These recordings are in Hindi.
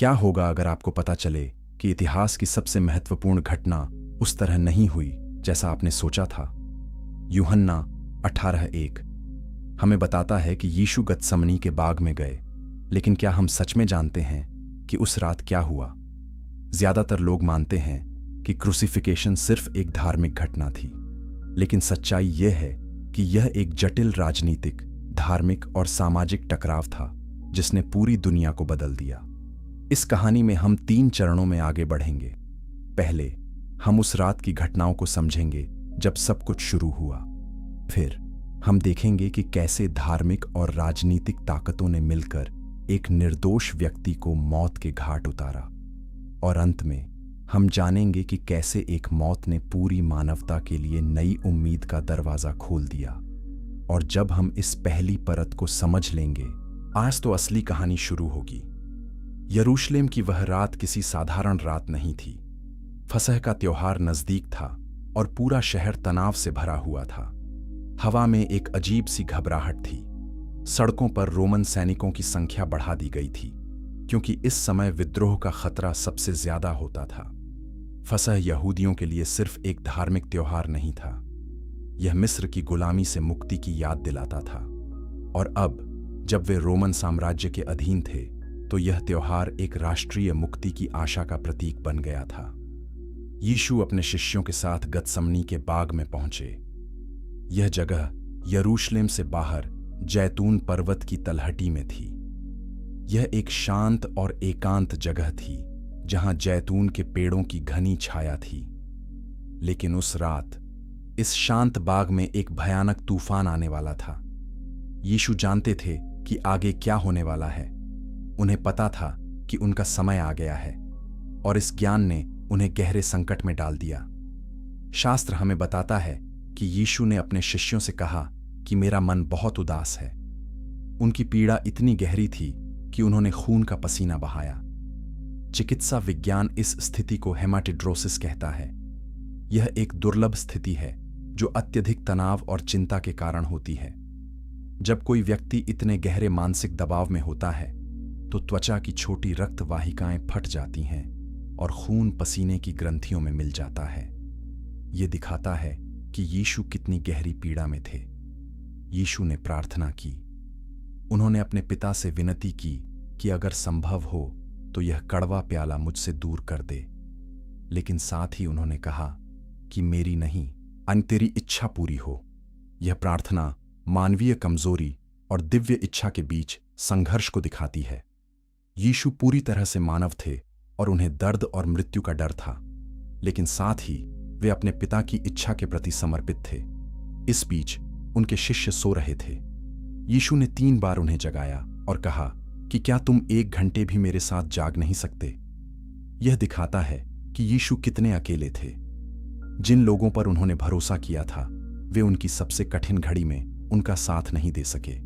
क्या होगा अगर आपको पता चले कि इतिहास की सबसे महत्वपूर्ण घटना उस तरह नहीं हुई जैसा आपने सोचा था? यूहन्ना 18:1 हमें बताता है कि यीशु गतसमनी के बाग में गए, लेकिन क्या हम सच में जानते हैं कि उस रात क्या हुआ? ज्यादातर लोग मानते हैं कि क्रूसिफिकेशन सिर्फ एक धार्मिक घटना थी, लेकिन सच्चाई यह है कि यह एक जटिल राजनीतिक, धार्मिक और सामाजिक टकराव था जिसने पूरी दुनिया को बदल दिया। इस कहानी में हम 3 चरणों में आगे बढ़ेंगे। पहले हम उस रात की घटनाओं को समझेंगे जब सब कुछ शुरू हुआ। फिर हम देखेंगे कि कैसे धार्मिक और राजनीतिक ताकतों ने मिलकर एक निर्दोष व्यक्ति को मौत के घाट उतारा। और अंत में हम जानेंगे कि कैसे एक मौत ने पूरी मानवता के लिए नई उम्मीद का दरवाजा खोल दिया। और जब हम इस पहली परत को समझ लेंगे, आज तो असली कहानी शुरू होगी। यरूशलेम की वह रात किसी साधारण रात नहीं थी। फसह का त्योहार नजदीक था और पूरा शहर तनाव से भरा हुआ था। हवा में एक अजीब सी घबराहट थी। सड़कों पर रोमन सैनिकों की संख्या बढ़ा दी गई थी, क्योंकि इस समय विद्रोह का खतरा सबसे ज्यादा होता था। फसह यहूदियों के लिए सिर्फ एक धार्मिक त्योहार नहीं था, यह मिस्र की गुलामी से मुक्ति की याद दिलाता था। और अब जब वे रोमन साम्राज्य के अधीन थे, तो यह त्योहार एक राष्ट्रीय मुक्ति की आशा का प्रतीक बन गया था। यीशु अपने शिष्यों के साथ गतसमनी के बाग में पहुंचे। यह जगह यरूशलेम से बाहर जैतून पर्वत की तलहटी में थी। यह एक शांत और एकांत जगह थी जहां जैतून के पेड़ों की घनी छाया थी। लेकिन उस रात इस शांत बाग में एक भयानक तूफान आने वाला था। यीशु जानते थे कि आगे क्या होने वाला है। उन्हें पता था कि उनका समय आ गया है, और इस ज्ञान ने उन्हें गहरे संकट में डाल दिया। शास्त्र हमें बताता है कि यीशु ने अपने शिष्यों से कहा कि मेरा मन बहुत उदास है। उनकी पीड़ा इतनी गहरी थी कि उन्होंने खून का पसीना बहाया। चिकित्सा विज्ञान इस स्थिति को हेमाटिड्रोसिस कहता है। यह एक दुर्लभ स्थिति है जो अत्यधिक तनाव और चिंता के कारण होती है। जब कोई व्यक्ति इतने गहरे मानसिक दबाव में होता है, तो त्वचा की छोटी रक्त वाहिकाएं फट जाती हैं और खून पसीने की ग्रंथियों में मिल जाता है। यह दिखाता है कि यीशु कितनी गहरी पीड़ा में थे। यीशु ने प्रार्थना की। उन्होंने अपने पिता से विनती की कि अगर संभव हो तो यह कड़वा प्याला मुझसे दूर कर दे। लेकिन साथ ही उन्होंने कहा कि मेरी नहीं, तेरी इच्छा पूरी हो। यह प्रार्थना मानवीय कमजोरी और दिव्य इच्छा के बीच संघर्ष को दिखाती है। यीशु पूरी तरह से मानव थे और उन्हें दर्द और मृत्यु का डर था, लेकिन साथ ही वे अपने पिता की इच्छा के प्रति समर्पित थे। इस बीच उनके शिष्य सो रहे थे। यीशु ने 3 बार उन्हें जगाया और कहा कि क्या तुम 1 घंटे भी मेरे साथ जाग नहीं सकते? यह दिखाता है कि यीशु कितने अकेले थे। जिन लोगों पर उन्होंने भरोसा किया था, वे उनकी सबसे कठिन घड़ी में उनका साथ नहीं दे सके।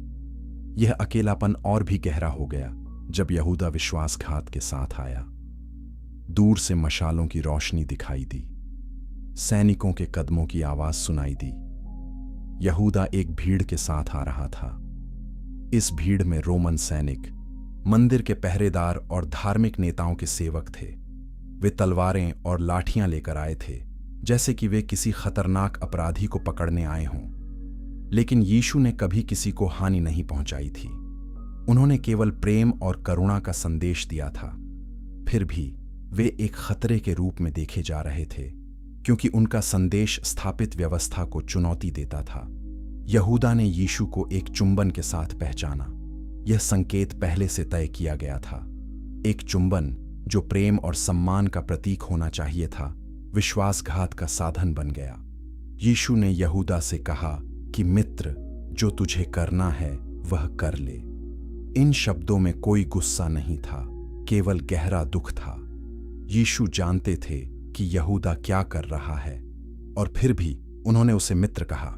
यह अकेलापन और भी गहरा हो गया जब यहूदा विश्वासघात के साथ आया। दूर से मशालों की रोशनी दिखाई दी, सैनिकों के कदमों की आवाज सुनाई दी। यहूदा एक भीड़ के साथ आ रहा था। इस भीड़ में रोमन सैनिक, मंदिर के पहरेदार और धार्मिक नेताओं के सेवक थे। वे तलवारें और लाठियां लेकर आए थे, जैसे कि वे किसी खतरनाक अपराधी को पकड़ने आए हों। लेकिन यीशु ने कभी किसी को हानि नहीं पहुंचाई थी। उन्होंने केवल प्रेम और करुणा का संदेश दिया था। फिर भी वे एक खतरे के रूप में देखे जा रहे थे, क्योंकि उनका संदेश स्थापित व्यवस्था को चुनौती देता था। यहूदा ने यीशु को एक चुंबन के साथ पहचाना। यह संकेत पहले से तय किया गया था। एक चुंबन जो प्रेम और सम्मान का प्रतीक होना चाहिए था, विश्वासघात का साधन बन गया। यीशु ने यहूदा से कहा कि मित्र, जो तुझे करना है वह कर ले। इन शब्दों में कोई गुस्सा नहीं था, केवल गहरा दुख था। यीशु जानते थे कि यहूदा क्या कर रहा है, और फिर भी उन्होंने उसे मित्र कहा।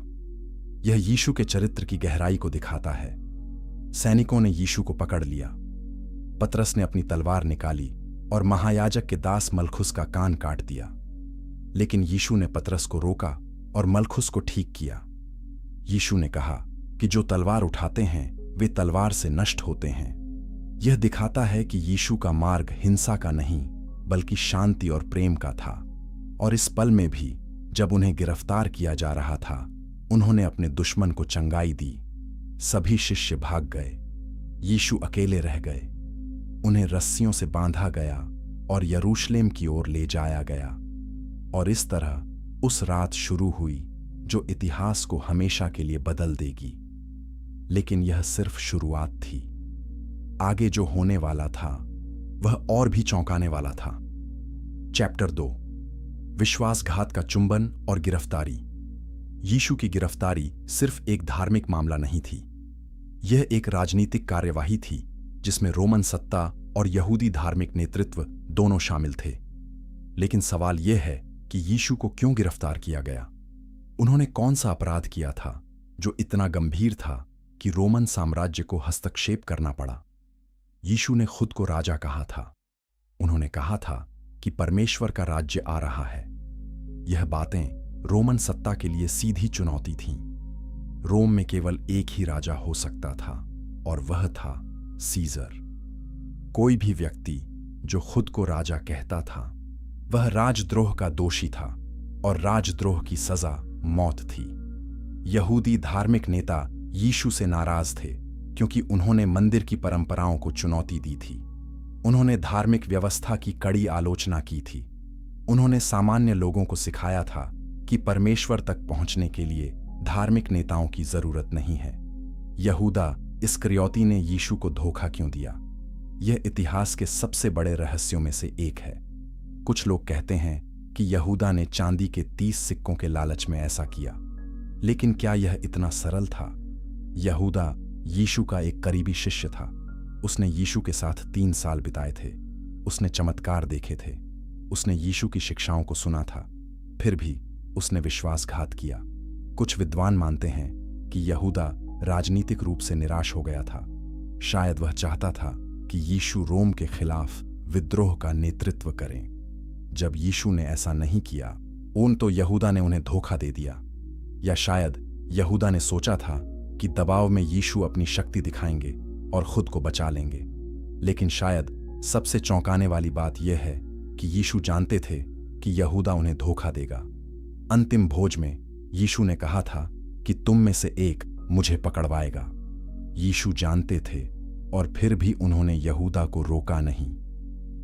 यह यीशु के चरित्र की गहराई को दिखाता है। सैनिकों ने यीशु को पकड़ लिया। पतरस ने अपनी तलवार निकाली और महायाजक के दास मलखुस का कान काट दिया। लेकिन यीशु ने पतरस को रोका और मलखुस को ठीक किया। यीशु ने कहा कि जो तलवार उठाते हैं वे तलवार से नष्ट होते हैं, यह दिखाता है कि यीशु का मार्ग हिंसा का नहीं बल्कि शांति और प्रेम का था। और इस पल में भी जब उन्हें गिरफ्तार किया जा रहा था, उन्होंने अपने दुश्मन को चंगाई दी। सभी शिष्य भाग गए, यीशु अकेले रह गए। उन्हें रस्सियों से बांधा गया और यरूशलेम की ओर ले जाया गया। और इस तरह उस रात शुरू हुई जो इतिहास को हमेशा के लिए बदल देगी। लेकिन यह सिर्फ शुरुआत थी। आगे जो होने वाला था वह और भी चौंकाने वाला था। चैप्टर 2, विश्वासघात का चुंबन और गिरफ्तारी। यीशु की गिरफ्तारी सिर्फ एक धार्मिक मामला नहीं थी, यह एक राजनीतिक कार्यवाही थी जिसमें रोमन सत्ता और यहूदी धार्मिक नेतृत्व दोनों शामिल थे। लेकिन सवाल यह है कि यीशु को क्यों गिरफ्तार किया गया? उन्होंने कौन सा अपराध किया था जो इतना गंभीर था कि रोमन साम्राज्य को हस्तक्षेप करना पड़ा? यीशु ने खुद को राजा कहा था। उन्होंने कहा था कि परमेश्वर का राज्य आ रहा है। यह बातें रोमन सत्ता के लिए सीधी चुनौती थीं। रोम में केवल एक ही राजा हो सकता था और वह था सीजर। कोई भी व्यक्ति जो खुद को राजा कहता था वह राजद्रोह का दोषी था और राजद्रोह की सजा मौत थी। यहूदी धार्मिक नेता यीशु से नाराज थे क्योंकि उन्होंने मंदिर की परंपराओं को चुनौती दी थी। उन्होंने धार्मिक व्यवस्था की कड़ी आलोचना की थी। उन्होंने सामान्य लोगों को सिखाया था कि परमेश्वर तक पहुंचने के लिए धार्मिक नेताओं की जरूरत नहीं है। यहूदा इस्करियोती ने यीशु को धोखा क्यों दिया? यह इतिहास के सबसे बड़े रहस्यों में से एक है। कुछ लोग कहते हैं कि यहूदा ने चांदी के 30 सिक्कों के लालच में ऐसा किया, लेकिन क्या यह इतना सरल था? यहूदा यीशु का एक करीबी शिष्य था। उसने यीशु के साथ 3 साल बिताए थे। उसने चमत्कार देखे थे। उसने यीशु की शिक्षाओं को सुना था। फिर भी उसने विश्वासघात किया। कुछ विद्वान मानते हैं कि यहूदा राजनीतिक रूप से निराश हो गया था। शायद वह चाहता था कि यीशु रोम के खिलाफ विद्रोह का नेतृत्व करें। जब यीशु ने ऐसा नहीं किया, तो यहूदा ने उन्हें धोखा दे दिया। या शायद यहूदा ने सोचा था कि दबाव में यीशु अपनी शक्ति दिखाएंगे और खुद को बचा लेंगे। लेकिन शायद सबसे चौंकाने वाली बात यह है कि यीशु जानते थे कि यहूदा उन्हें धोखा देगा। अंतिम भोज में यीशु ने कहा था कि तुम में से एक मुझे पकड़वाएगा। यीशु जानते थे और फिर भी उन्होंने यहूदा को रोका नहीं।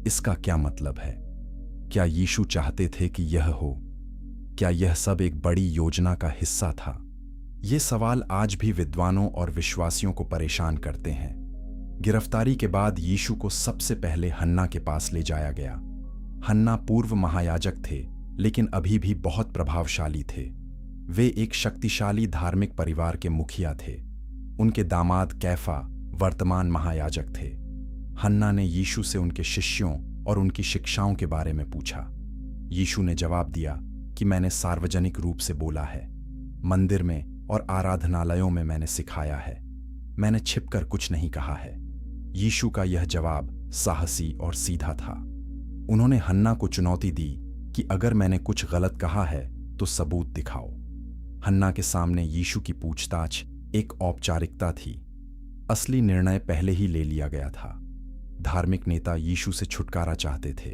इसका क्या मतलब है? क्या यीशु चाहते थे कि यह हो? क्या यह सब एक बड़ी योजना का हिस्सा था? ये सवाल आज भी विद्वानों और विश्वासियों को परेशान करते हैं। गिरफ्तारी के बाद यीशु को सबसे पहले हन्ना के पास ले जाया गया। हन्ना पूर्व महायाजक थे, लेकिन अभी भी बहुत प्रभावशाली थे। वे एक शक्तिशाली धार्मिक परिवार के मुखिया थे। उनके दामाद कैफा वर्तमान महायाजक थे। हन्ना ने यीशु से उनके शिष्यों और उनकी शिक्षाओं के बारे में पूछा। यीशु ने जवाब दिया कि मैंने सार्वजनिक रूप से बोला है, मंदिर में और आराधनालयों में मैंने सिखाया है, मैंने छिपकर कुछ नहीं कहा है। यीशु का यह जवाब साहसी और सीधा था। उन्होंने हन्ना को चुनौती दी कि अगर मैंने कुछ गलत कहा है तो सबूत दिखाओ। हन्ना के सामने यीशु की पूछताछ एक औपचारिकता थी। असली निर्णय पहले ही ले लिया गया था। धार्मिक नेता यीशु से छुटकारा चाहते थे,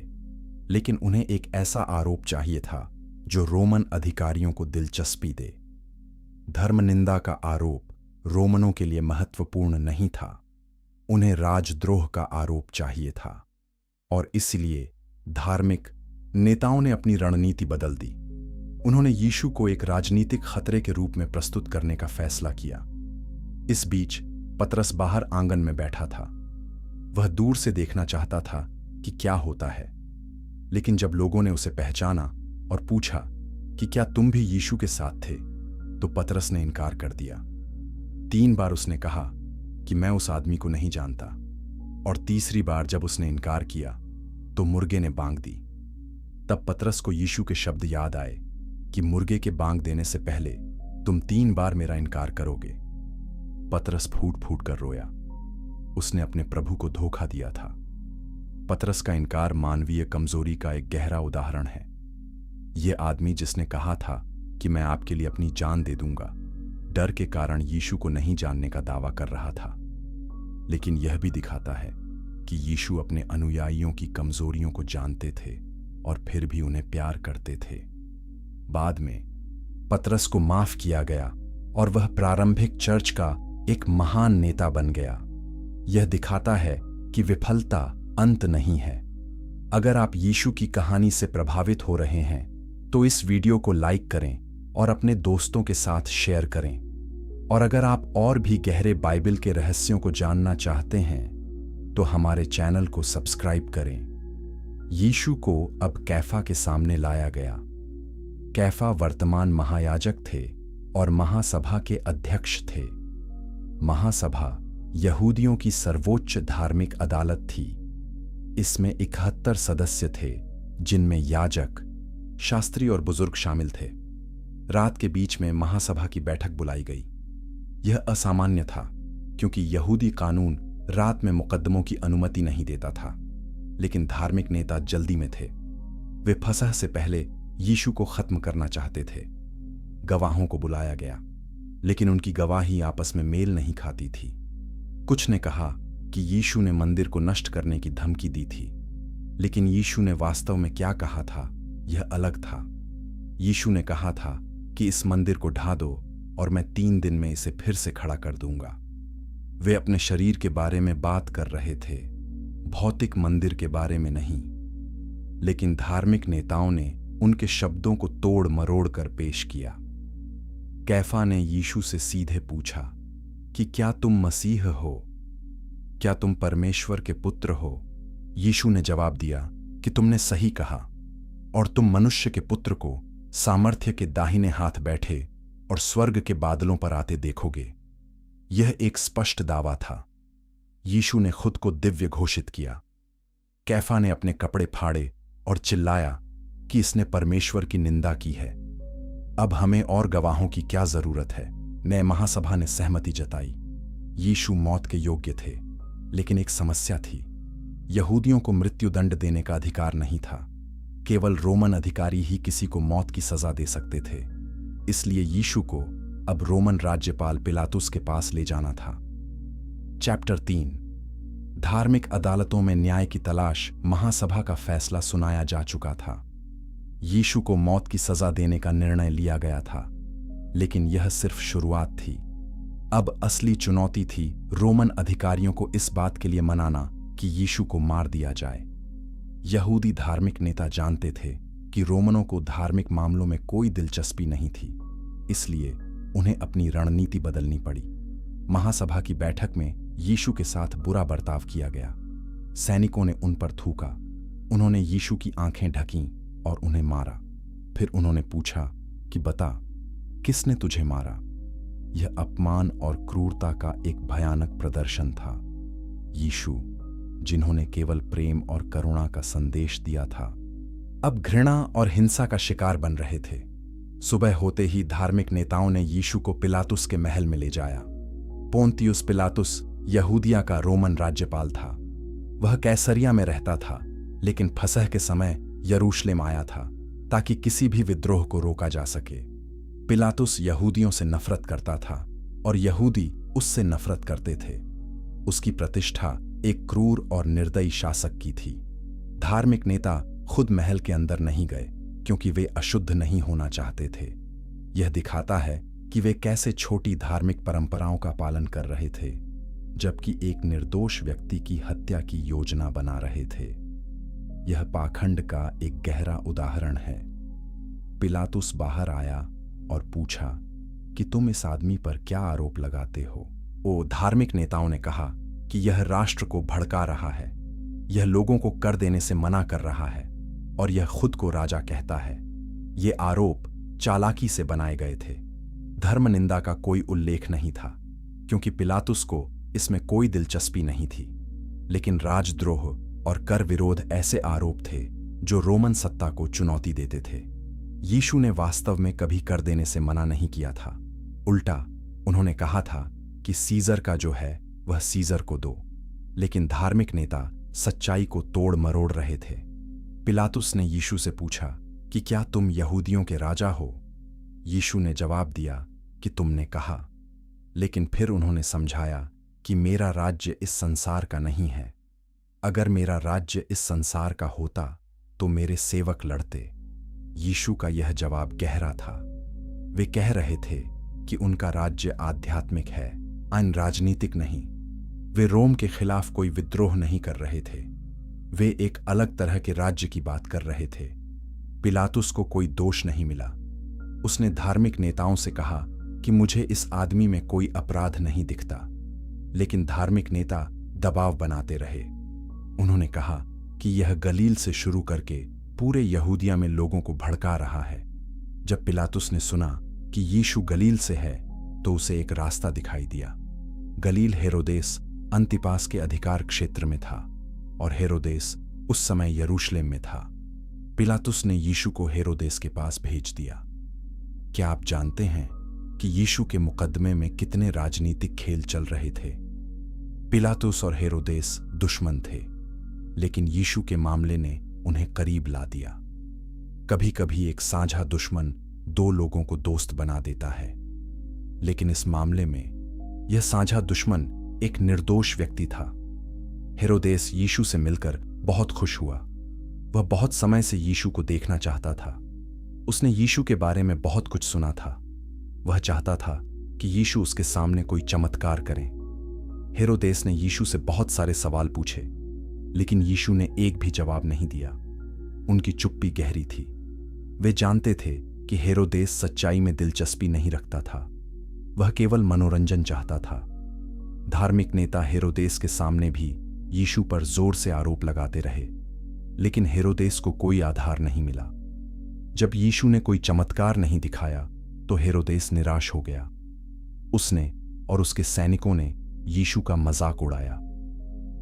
लेकिन उन्हें एक ऐसा आरोप चाहिए था जो रोमन अधिकारियों को दिलचस्पी दे। धर्मनिंदा का आरोप रोमनों के लिए महत्वपूर्ण नहीं था, उन्हें राजद्रोह का आरोप चाहिए था। और इसलिए धार्मिक नेताओं ने अपनी रणनीति बदल दी। उन्होंने यीशु को एक राजनीतिक खतरे के रूप में प्रस्तुत करने का फैसला किया। इस बीच पतरस बाहर आंगन में बैठा था। वह दूर से देखना चाहता था कि क्या होता है, लेकिन जब लोगों ने उसे पहचाना और पूछा कि क्या तुम भी यीशु के साथ थे, तो पतरस ने इनकार कर दिया। 3 बार उसने कहा कि मैं उस आदमी को नहीं जानता, और तीसरी बार जब उसने इनकार किया तो मुर्गे ने बांग दी। तब पतरस को यीशु के शब्द याद आए कि मुर्गे के बांग देने से पहले तुम 3 बार मेरा इनकार करोगे। पतरस फूट फूट कर रोया। उसने अपने प्रभु को धोखा दिया था। पतरस का इनकार मानवीय कमजोरी का एक गहरा उदाहरण है। यह आदमी जिसने कहा था कि मैं आपके लिए अपनी जान दे दूंगा, डर के कारण यीशु को नहीं जानने का दावा कर रहा था। लेकिन यह भी दिखाता है कि यीशु अपने अनुयायियों की कमजोरियों को जानते थे और फिर भी उन्हें प्यार करते थे। बाद में पतरस को माफ किया गया और वह प्रारंभिक चर्च का एक महान नेता बन गया। यह दिखाता है कि विफलता अंत नहीं है। अगर आप यीशु की कहानी से प्रभावित हो रहे हैं तो इस वीडियो को लाइक करें और अपने दोस्तों के साथ शेयर करें। और अगर आप और भी गहरे बाइबल के रहस्यों को जानना चाहते हैं तो हमारे चैनल को सब्सक्राइब करें। यीशु को अब कैफा के सामने लाया गया। कैफा वर्तमान महायाजक थे और महासभा के अध्यक्ष थे। महासभा यहूदियों की सर्वोच्च धार्मिक अदालत थी। इसमें 71 सदस्य थे, जिनमें याजक, शास्त्री और बुजुर्ग शामिल थे। रात के बीच में महासभा की बैठक बुलाई गई। यह असामान्य था क्योंकि यहूदी कानून रात में मुकद्दमों की अनुमति नहीं देता था, लेकिन धार्मिक नेता जल्दी में थे। वे फसह से पहले यीशु को खत्म करना चाहते थे। गवाहों को बुलाया गया, लेकिन उनकी गवाही आपस में मेल नहीं खाती थी। कुछ ने कहा कि यीशु ने मंदिर को नष्ट करने की धमकी दी थी, लेकिन यीशु ने वास्तव में क्या कहा था यह अलग था। यीशु ने कहा था कि इस मंदिर को ढा दो और मैं 3 दिन में इसे फिर से खड़ा कर दूंगा। वे अपने शरीर के बारे में बात कर रहे थे, भौतिक मंदिर के बारे में नहीं। लेकिन धार्मिक नेताओं ने उनके शब्दों को तोड़ मरोड़ कर पेश किया। कैफा ने यीशु से सीधे पूछा कि क्या तुम मसीह हो? क्या तुम परमेश्वर के पुत्र हो? यीशु ने जवाब दिया कि तुमने सही कहा, और तुम मनुष्य के पुत्र को सामर्थ्य के दाहिने हाथ बैठे और स्वर्ग के बादलों पर आते देखोगे। यह एक स्पष्ट दावा था। यीशु ने खुद को दिव्य घोषित किया। कैफा ने अपने कपड़े फाड़े और चिल्लाया कि इसने परमेश्वर की निंदा की है। अब हमें और गवाहों की क्या जरूरत है? नए महासभा ने सहमति जताई। यीशु मौत के योग्य थे, लेकिन एक समस्या थी। यहूदियों को मृत्युदंड देने का अधिकार नहीं था। केवल रोमन अधिकारी ही किसी को मौत की सजा दे सकते थे। इसलिए यीशु को अब रोमन राज्यपाल पिलातुस के पास ले जाना था। चैप्टर 3। धार्मिक अदालतों में न्याय की तलाश। महासभा का फैसला सुनाया जा चुका था। यीशु को मौत की सजा देने का निर्णय लिया गया था, लेकिन यह सिर्फ शुरुआत थी। अब असली चुनौती थी रोमन अधिकारियों को इस बात के लिए मनाना कि यीशु को मार दिया जाए। यहूदी धार्मिक नेता जानते थे कि रोमनों को धार्मिक मामलों में कोई दिलचस्पी नहीं थी, इसलिए उन्हें अपनी रणनीति बदलनी पड़ी। महासभा की बैठक में यीशु के साथ बुरा बर्ताव किया गया। सैनिकों ने उन पर थूका। उन्होंने यीशु की आंखें ढकीं और उन्हें मारा। फिर उन्होंने पूछा कि बता, किसने तुझे मारा? यह अपमान और क्रूरता का एक भयानक प्रदर्शन था। यीशु, जिन्होंने केवल प्रेम और करुणा का संदेश दिया था, अब घृणा और हिंसा का शिकार बन रहे थे। सुबह होते ही धार्मिक नेताओं ने यीशु को पिलातुस के महल में ले जाया। पोंतियुस पिलातुस यहूदिया का रोमन राज्यपाल था। वह कैसरिया में रहता था, लेकिन फसह के समय यरूशलेम आया था ताकि किसी भी विद्रोह को रोका जा सके। पिलातुस यहूदियों से नफरत करता था और यहूदी उससे नफरत करते थे। उसकी प्रतिष्ठा एक क्रूर और निर्दयी शासक की थी। धार्मिक नेता खुद महल के अंदर नहीं गए क्योंकि वे अशुद्ध नहीं होना चाहते थे। यह दिखाता है कि वे कैसे छोटी धार्मिक परंपराओं का पालन कर रहे थे, जबकि एक निर्दोष व्यक्ति की हत्या की योजना बना रहे थे। यह पाखंड का एक गहरा उदाहरण है। पिलातुस बाहर आया और पूछा कि तुम इस आदमी पर क्या आरोप लगाते हो? वो धार्मिक नेताओं ने कहा कि यह राष्ट्र को भड़का रहा है, यह लोगों को कर देने से मना कर रहा है और यह खुद को राजा कहता है। ये आरोप चालाकी से बनाए गए थे। धर्म निंदा का कोई उल्लेख नहीं था क्योंकि पिलातुस को इसमें कोई दिलचस्पी नहीं थी, लेकिन राजद्रोह और कर विरोध ऐसे आरोप थे जो रोमन सत्ता को चुनौती देते थे। यीशु ने वास्तव में कभी कर देने से मना नहीं किया था। उल्टा उन्होंने कहा था कि सीजर का जो है वह सीजर को दो, लेकिन धार्मिक नेता सच्चाई को तोड़ मरोड़ रहे थे। पिलातुस ने यीशु से पूछा कि क्या तुम यहूदियों के राजा हो? यीशु ने जवाब दिया कि तुमने कहा, लेकिन फिर उन्होंने समझाया कि मेरा राज्य इस संसार का नहीं है। अगर मेरा राज्य इस संसार का होता तो मेरे सेवक लड़ते। यीशु का यह जवाब गहरा था। वे कह रहे थे कि उनका राज्य आध्यात्मिक है, अन राजनीतिक नहीं। वे रोम के खिलाफ कोई विद्रोह नहीं कर रहे थे। वे एक अलग तरह के राज्य की बात कर रहे थे। पिलातुस को कोई दोष नहीं मिला। उसने धार्मिक नेताओं से कहा कि मुझे इस आदमी में कोई अपराध नहीं दिखता, लेकिन धार्मिक नेता दबाव बनाते रहे। उन्होंने कहा कि यह गलील से शुरू करके पूरे यहूदिया में लोगों को भड़का रहा है। जब पिलातुस ने सुना कि यीशु गलील से है तो उसे एक रास्ता दिखाई दिया। गलील हेरोदेस अंतिपास के अधिकार क्षेत्र में था और हेरोदेस उस समय यरूशलेम में था। पिलातुस ने यीशु को हेरोदेस के पास भेज दिया। क्या आप जानते हैं कि यीशु के मुकदमे में कितने राजनीतिक खेल चल रहे थे? पिलातुस और हेरोदेस दुश्मन थे, लेकिन यीशु के मामले ने उन्हें करीब ला दिया। कभी कभी एक साझा दुश्मन दो लोगों को दोस्त बना देता है, लेकिन इस मामले में यह साझा दुश्मन एक निर्दोष व्यक्ति था। हेरोदेस यीशु से मिलकर बहुत खुश हुआ। वह बहुत समय से यीशु को देखना चाहता था। उसने यीशु के बारे में बहुत कुछ सुना था। वह चाहता था कि यीशु उसके सामने कोई चमत्कार करे। हेरोदेस ने यीशु से बहुत सारे सवाल पूछे, लेकिन यीशु ने एक भी जवाब नहीं दिया। उनकी चुप्पी गहरी थी। वे जानते थे कि हेरोदेस सच्चाई में दिलचस्पी नहीं रखता था। वह केवल मनोरंजन चाहता था। धार्मिक नेता हेरोदेस के सामने भी यीशु पर जोर से आरोप लगाते रहे, लेकिन हेरोदेस को कोई आधार नहीं मिला। जब यीशु ने कोई चमत्कार नहीं दिखाया तो हेरोदेस निराश हो गया। उसने और उसके सैनिकों ने यीशु का मजाक उड़ाया।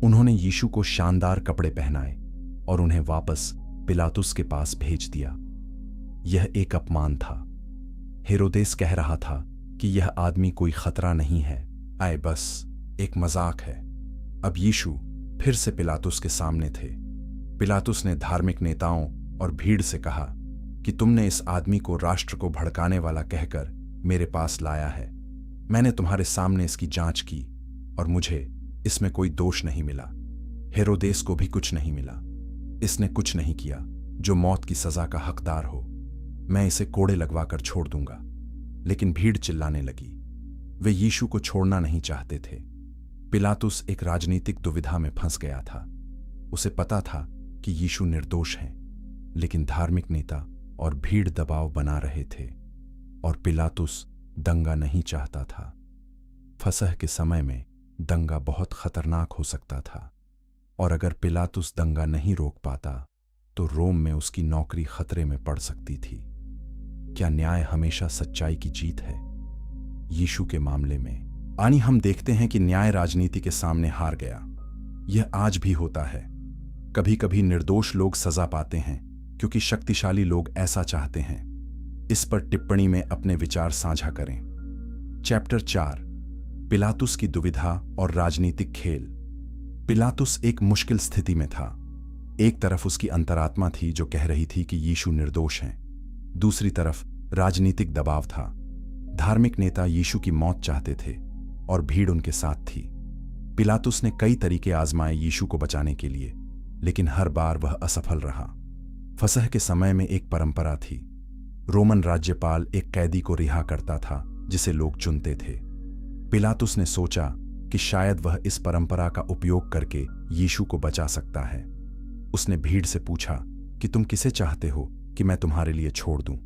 उन्होंने यीशु को शानदार कपड़े पहनाए और उन्हें वापस पिलातुस के पास भेज दिया। यह एक अपमान था। हेरोदेस कह रहा था कि यह आदमी कोई खतरा नहीं है, आए बस एक मजाक है। अब यीशु फिर से पिलातुस के सामने थे। पिलातुस ने धार्मिक नेताओं और भीड़ से कहा कि तुमने इस आदमी को राष्ट्र को भड़काने वाला कहकर मेरे पास लाया है। मैंने तुम्हारे सामने इसकी जांच की और मुझे इसमें कोई दोष नहीं मिला। हेरोदेस को भी कुछ नहीं मिला। इसने कुछ नहीं किया जो मौत की सजा का हकदार हो। मैं इसे कोड़े लगवाकर छोड़ दूंगा। लेकिन भीड़ चिल्लाने लगी। वे यीशु को छोड़ना नहीं चाहते थे। पिलातुस एक राजनीतिक दुविधा में फंस गया था। उसे पता था कि यीशु निर्दोष हैं, लेकिन धार्मिक नेता और भीड़ दबाव बना रहे थे और पिलातुस दंगा नहीं चाहता था। फसह के समय में दंगा बहुत खतरनाक हो सकता था और अगर पिलातुस दंगा नहीं रोक पाता तो रोम में उसकी नौकरी खतरे में पड़ सकती थी। क्या न्याय हमेशा सच्चाई की जीत है? यीशु के मामले में आनी हम देखते हैं कि न्याय राजनीति के सामने हार गया। यह आज भी होता है। कभी कभी निर्दोष लोग सजा पाते हैं क्योंकि शक्तिशाली लोग ऐसा चाहते हैं। इस पर टिप्पणी में अपने विचार साझा करें। चैप्टर 4, पिलातुस की दुविधा और राजनीतिक खेल। पिलातुस एक मुश्किल स्थिति में था। एक तरफ उसकी अंतरात्मा थी जो कह रही थी कि यीशु निर्दोष हैं। दूसरी तरफ राजनीतिक दबाव था। धार्मिक नेता यीशु की मौत चाहते थे और भीड़ उनके साथ थी। पिलातुस ने कई तरीके आजमाए यीशु को बचाने के लिए, लेकिन हर बार वह असफल रहा। फसह के समय में एक परंपरा थी। रोमन राज्यपाल एक कैदी को रिहा करता था जिसे लोग चुनते थे। पिलातुस ने सोचा कि शायद वह इस परंपरा का उपयोग करके यीशु को बचा सकता है। उसने भीड़ से पूछा कि तुम किसे चाहते हो कि मैं तुम्हारे लिए छोड़ दूं,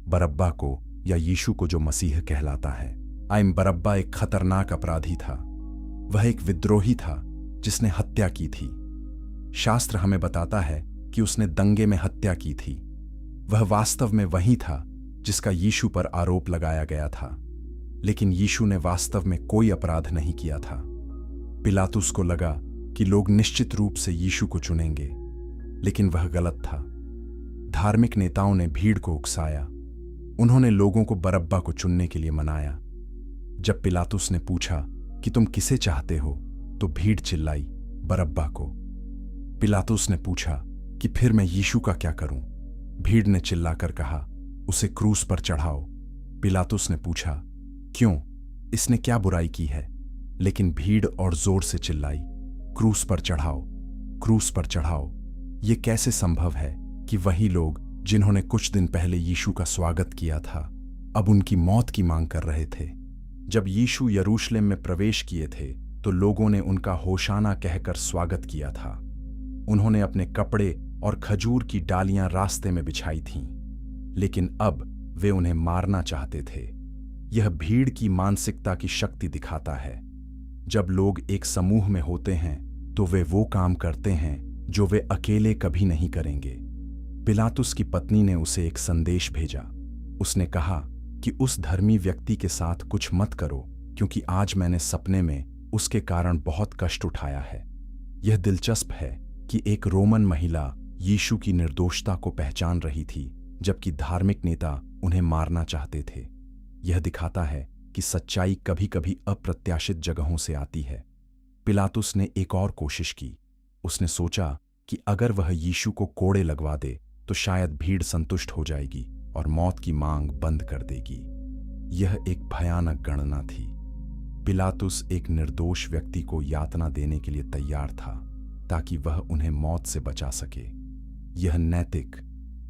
बरअब्बा को या यीशु को जो मसीह कहलाता है? बरअब्बा एक खतरनाक अपराधी था। वह एक विद्रोही था जिसने हत्या की थी। शास्त्र हमें बताता है कि उसने दंगे में हत्या की थी। वह वास्तव में वही था जिसका यीशु पर आरोप लगाया गया था, लेकिन यीशु ने वास्तव में कोई अपराध नहीं किया था। पिलातुस को लगा कि लोग निश्चित रूप से यीशु को चुनेंगे, लेकिन वह गलत था। धार्मिक नेताओं ने भीड़ को उकसाया। उन्होंने लोगों को बरअब्बा को चुनने के लिए मनाया। जब पिलातुस ने पूछा कि तुम किसे चाहते हो, तो भीड़ चिल्लाई, बरअब्बा को। पिलातुस ने पूछा कि फिर मैं यीशु का क्या करूं? भीड़ ने चिल्लाकर कहा, उसे क्रूस पर चढ़ाओ। पिलातुस ने पूछा, क्यों? इसने क्या बुराई की है? लेकिन भीड़ और जोर से चिल्लाई, क्रूस पर चढ़ाओ। क्रूस पर चढ़ाओ। ये कैसे संभव है कि वही लोग जिन्होंने कुछ दिन पहले यीशु का स्वागत किया था अब उनकी मौत की मांग कर रहे थे? जब यीशु यरूशलेम में प्रवेश किए थे तो लोगों ने उनका होशाना कहकर स्वागत किया था। उन्होंने अपने कपड़े और खजूर की डालियां रास्ते में बिछाई थीं, लेकिन अब वे उन्हें मारना चाहते थे। यह भीड़ की मानसिकता की शक्ति दिखाता है। जब लोग एक समूह में होते हैं तो वे वो काम करते हैं जो वे अकेले कभी नहीं करेंगे। पिलातुस की पत्नी ने उसे एक संदेश भेजा। उसने कहा कि उस धर्मी व्यक्ति के साथ कुछ मत करो, क्योंकि आज मैंने सपने में उसके कारण बहुत कष्ट उठाया है। यह दिलचस्प है कि एक रोमन महिला यीशु की निर्दोषता को पहचान रही थी, जबकि धार्मिक नेता उन्हें मारना चाहते थे। यह दिखाता है कि सच्चाई कभी-कभी अप्रत्याशित जगहों से आती है। पिलातुस ने एक और कोशिश की। उसने सोचा कि अगर वह यीशु को कोड़े लगवा दे तो शायद भीड़ संतुष्ट हो जाएगी और मौत की मांग बंद कर देगी। यह एक भयानक गणना थी। पिलातुस एक निर्दोष व्यक्ति को यातना देने के लिए तैयार था ताकि वह उन्हें मौत से बचा सके। यह नैतिक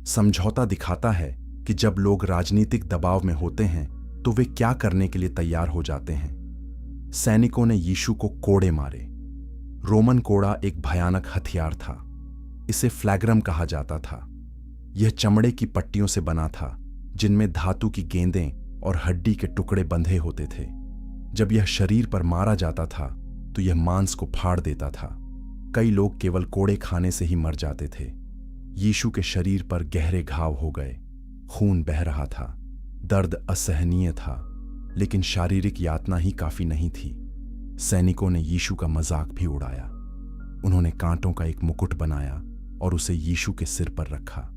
समझौता दिखाता है कि जब लोग राजनीतिक दबाव में होते हैं तो वे क्या करने के लिए तैयार हो जाते हैं। सैनिकों ने यीशु को कोड़े मारे। रोमन कोड़ा एक भयानक हथियार था। इसे फ्लैग्रम कहा जाता था। यह चमड़े की पट्टियों से बना था जिनमें धातु की गेंदें और हड्डी के टुकड़े बंधे होते थे। जब यह शरीर पर मारा जाता था तो यह मांस को फाड़ देता था। कई लोग केवल कोड़े खाने से ही मर जाते थे। यीशु के शरीर पर गहरे घाव हो गए। खून बह रहा था। दर्द असहनीय था, लेकिन शारीरिक यातना ही काफी नहीं थी। सैनिकों ने यीशु का मजाक भी उड़ाया। उन्होंने कांटों का एक मुकुट बनाया और उसे यीशु के सिर पर रखा।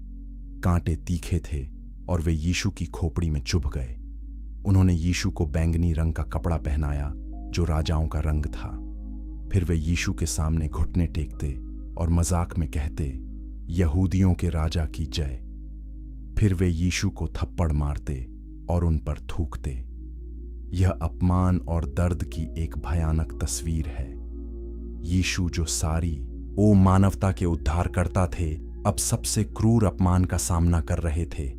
कांटे तीखे थे और वे यीशु की खोपड़ी में चुभ गए। उन्होंने यीशु को बैंगनी रंग का कपड़ा पहनाया जो राजाओं का रंग था। फिर वे यीशु के सामने घुटने टेकते और मजाक में कहते, यहूदियों के राजा की जय। फिर वे यीशु को थप्पड़ मारते और उन पर थूकते। यह अपमान और दर्द की एक भयानक तस्वीर है। यीशु जो सारी मानवता के उद्धारकर्ता थे, अब सबसे क्रूर अपमान का सामना कर रहे थे।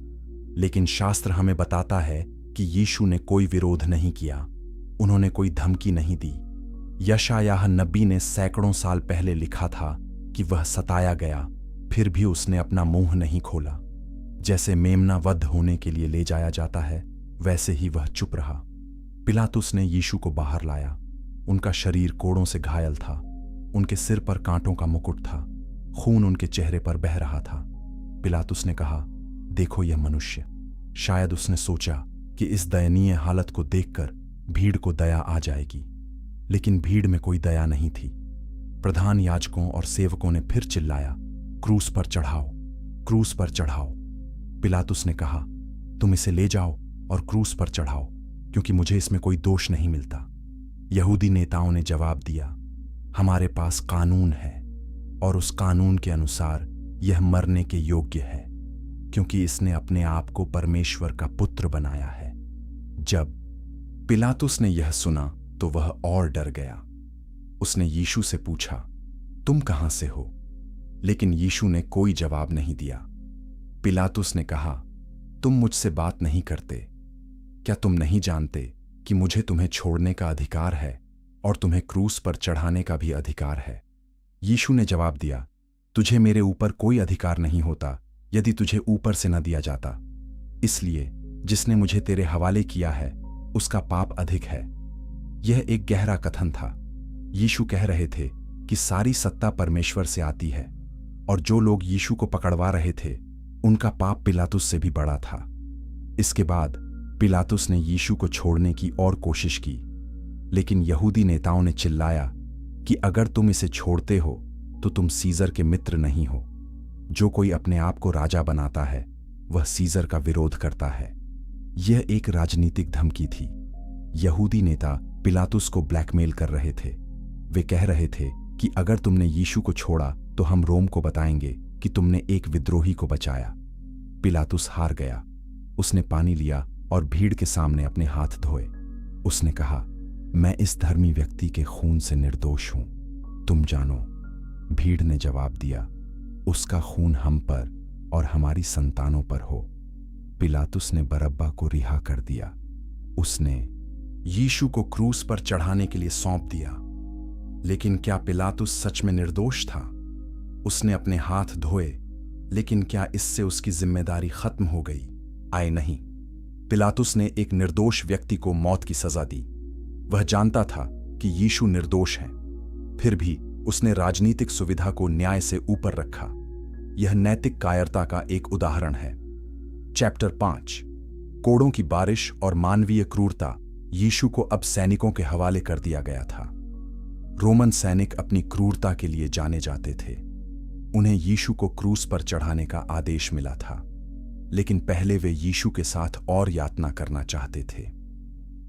लेकिन शास्त्र हमें बताता है कि यीशु ने कोई विरोध नहीं किया। उन्होंने कोई धमकी नहीं दी। यशायाह नबी ने सैकड़ों साल पहले लिखा था कि वह सताया गया, फिर भी उसने अपना मुंह नहीं खोला। जैसे मेमना वध होने के लिए ले जाया जाता है, वैसे ही वह चुप रहा। पिलातुस ने यीशु को बाहर लाया। उनका शरीर कोड़ों से घायल था। उनके सिर पर कांटों का मुकुट था। खून उनके चेहरे पर बह रहा था। पिलातुस ने कहा, देखो यह मनुष्य। शायद उसने सोचा कि इस दयनीय हालत को देखकर भीड़ को दया आ जाएगी, लेकिन भीड़ में कोई दया नहीं थी। प्रधान याजकों और सेवकों ने फिर चिल्लाया, क्रूस पर चढ़ाओ, क्रूस पर चढ़ाओ। पिलातुस ने कहा, तुम इसे ले जाओ और क्रूस पर चढ़ाओ, क्योंकि मुझे इसमें कोई दोष नहीं मिलता। यहूदी नेताओं ने जवाब दिया, हमारे पास कानून है और उस कानून के अनुसार यह मरने के योग्य है, क्योंकि इसने अपने आप को परमेश्वर का पुत्र बनाया है। जब पिलातुस ने यह सुना तो वह और डर गया। उसने यीशु से पूछा, तुम कहां से हो? लेकिन यीशु ने कोई जवाब नहीं दिया। पिलातुस ने कहा, तुम मुझसे बात नहीं करते? क्या तुम नहीं जानते कि मुझे तुम्हें छोड़ने का अधिकार है और तुम्हें क्रूस पर चढ़ाने का भी अधिकार है? यीशु ने जवाब दिया, तुझे मेरे ऊपर कोई अधिकार नहीं होता यदि तुझे ऊपर से न दिया जाता। इसलिए जिसने मुझे तेरे हवाले किया है उसका पाप अधिक है। यह एक गहरा कथन था। यीशु कह रहे थे कि सारी सत्ता परमेश्वर से आती है और जो लोग यीशु को पकड़वा रहे थे उनका पाप पिलातुस से भी बड़ा था। इसके बाद पिलातुस ने यीशु को छोड़ने की और कोशिश की, लेकिन यहूदी नेताओं ने चिल्लाया कि अगर तुम इसे छोड़ते हो तो तुम सीजर के मित्र नहीं हो। जो कोई अपने आप को राजा बनाता है वह सीजर का विरोध करता है। यह एक राजनीतिक धमकी थी। यहूदी नेता पिलातुस को ब्लैकमेल कर रहे थे। वे कह रहे थे कि अगर तुमने यीशु को छोड़ा तो हम रोम को बताएंगे कि तुमने एक विद्रोही को बचाया। पिलातुस हार गया। उसने पानी लिया और भीड़ के सामने अपने हाथ धोए। उसने कहा, मैं इस धर्मी व्यक्ति के खून से निर्दोष हूं। तुम जानो। भीड़ ने जवाब दिया, उसका खून हम पर और हमारी संतानों पर हो। पिलातुस ने बरअब्बा को रिहा कर दिया। उसने यीशु को क्रूस पर चढ़ाने के लिए सौंप दिया। लेकिन क्या पिलातुस सच में निर्दोष था? उसने अपने हाथ धोए, लेकिन क्या इससे उसकी जिम्मेदारी खत्म हो गई? आए नहीं। पिलातुस ने एक निर्दोष व्यक्ति को मौत की सजा दी। वह जानता था कि यीशु निर्दोष है, फिर भी उसने राजनीतिक सुविधा को न्याय से ऊपर रखा। यह नैतिक कायरता का एक उदाहरण है। चैप्टर 5, कोड़ों की बारिश और मानवीय क्रूरता। यीशु को अब सैनिकों के हवाले कर दिया गया था। रोमन सैनिक अपनी क्रूरता के लिए जाने जाते थे। उन्हें यीशु को क्रूस पर चढ़ाने का आदेश मिला था, लेकिन पहले वे यीशु के साथ और यातना करना चाहते थे।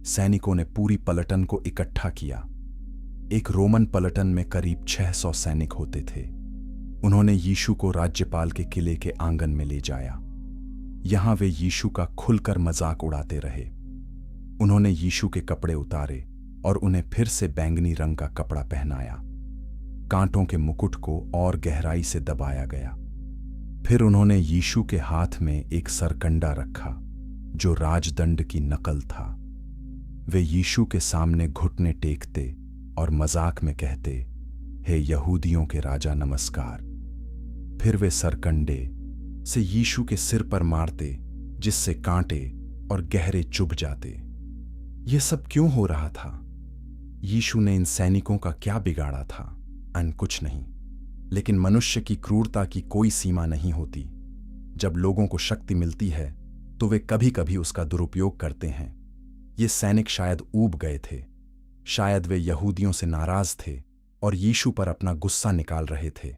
सैनिकों ने पूरी पलटन को इकट्ठा किया। एक रोमन पलटन में करीब 600 सैनिक होते थे। उन्होंने यीशु को राज्यपाल के किले के आंगन में ले जाया। यहां वे यीशु का खुलकर मजाक उड़ाते रहे। उन्होंने यीशु के कपड़े उतारे और उन्हें फिर से बैंगनी रंग का कपड़ा पहनाया। कांटों के मुकुट को और गहराई से दबाया गया। फिर उन्होंने यीशु के हाथ में एक सरकंडा रखा, जो राजदंड की नकल था। वे यीशु के सामने घुटने टेकते और मजाक में कहते, हे यहूदियों के राजा नमस्कार। फिर वे सरकंडे से यीशु के सिर पर मारते, जिससे कांटे और गहरे चुभ जाते। यह सब क्यों हो रहा था? यीशु ने इन सैनिकों का क्या बिगाड़ा था? कुछ नहीं। लेकिन मनुष्य की क्रूरता की कोई सीमा नहीं होती। जब लोगों को शक्ति मिलती है तो वे कभी कभी उसका दुरुपयोग करते हैं। ये सैनिक शायद ऊब गए थे, शायद वे यहूदियों से नाराज थे और यीशु पर अपना गुस्सा निकाल रहे थे,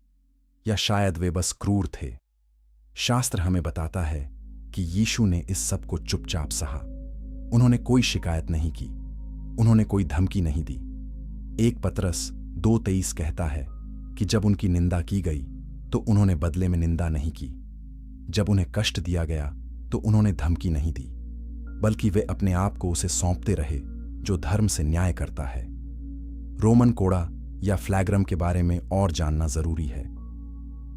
या शायद वे बस क्रूर थे। शास्त्र हमें बताता है कि यीशु ने इस सब को चुपचाप सहा। उन्होंने कोई शिकायत नहीं की, उन्होंने कोई धमकी नहीं दी। 1 पतरस 2:23 कहता है कि जब उनकी निंदा की गई तो उन्होंने बदले में निंदा नहीं की। जब उन्हें कष्ट दिया गया तो उन्होंने धमकी नहीं दी, बल्कि वे अपने आप को उसे सौंपते रहे जो धर्म से न्याय करता है। रोमन कोड़ा या फ्लैग्रम के बारे में और जानना जरूरी है।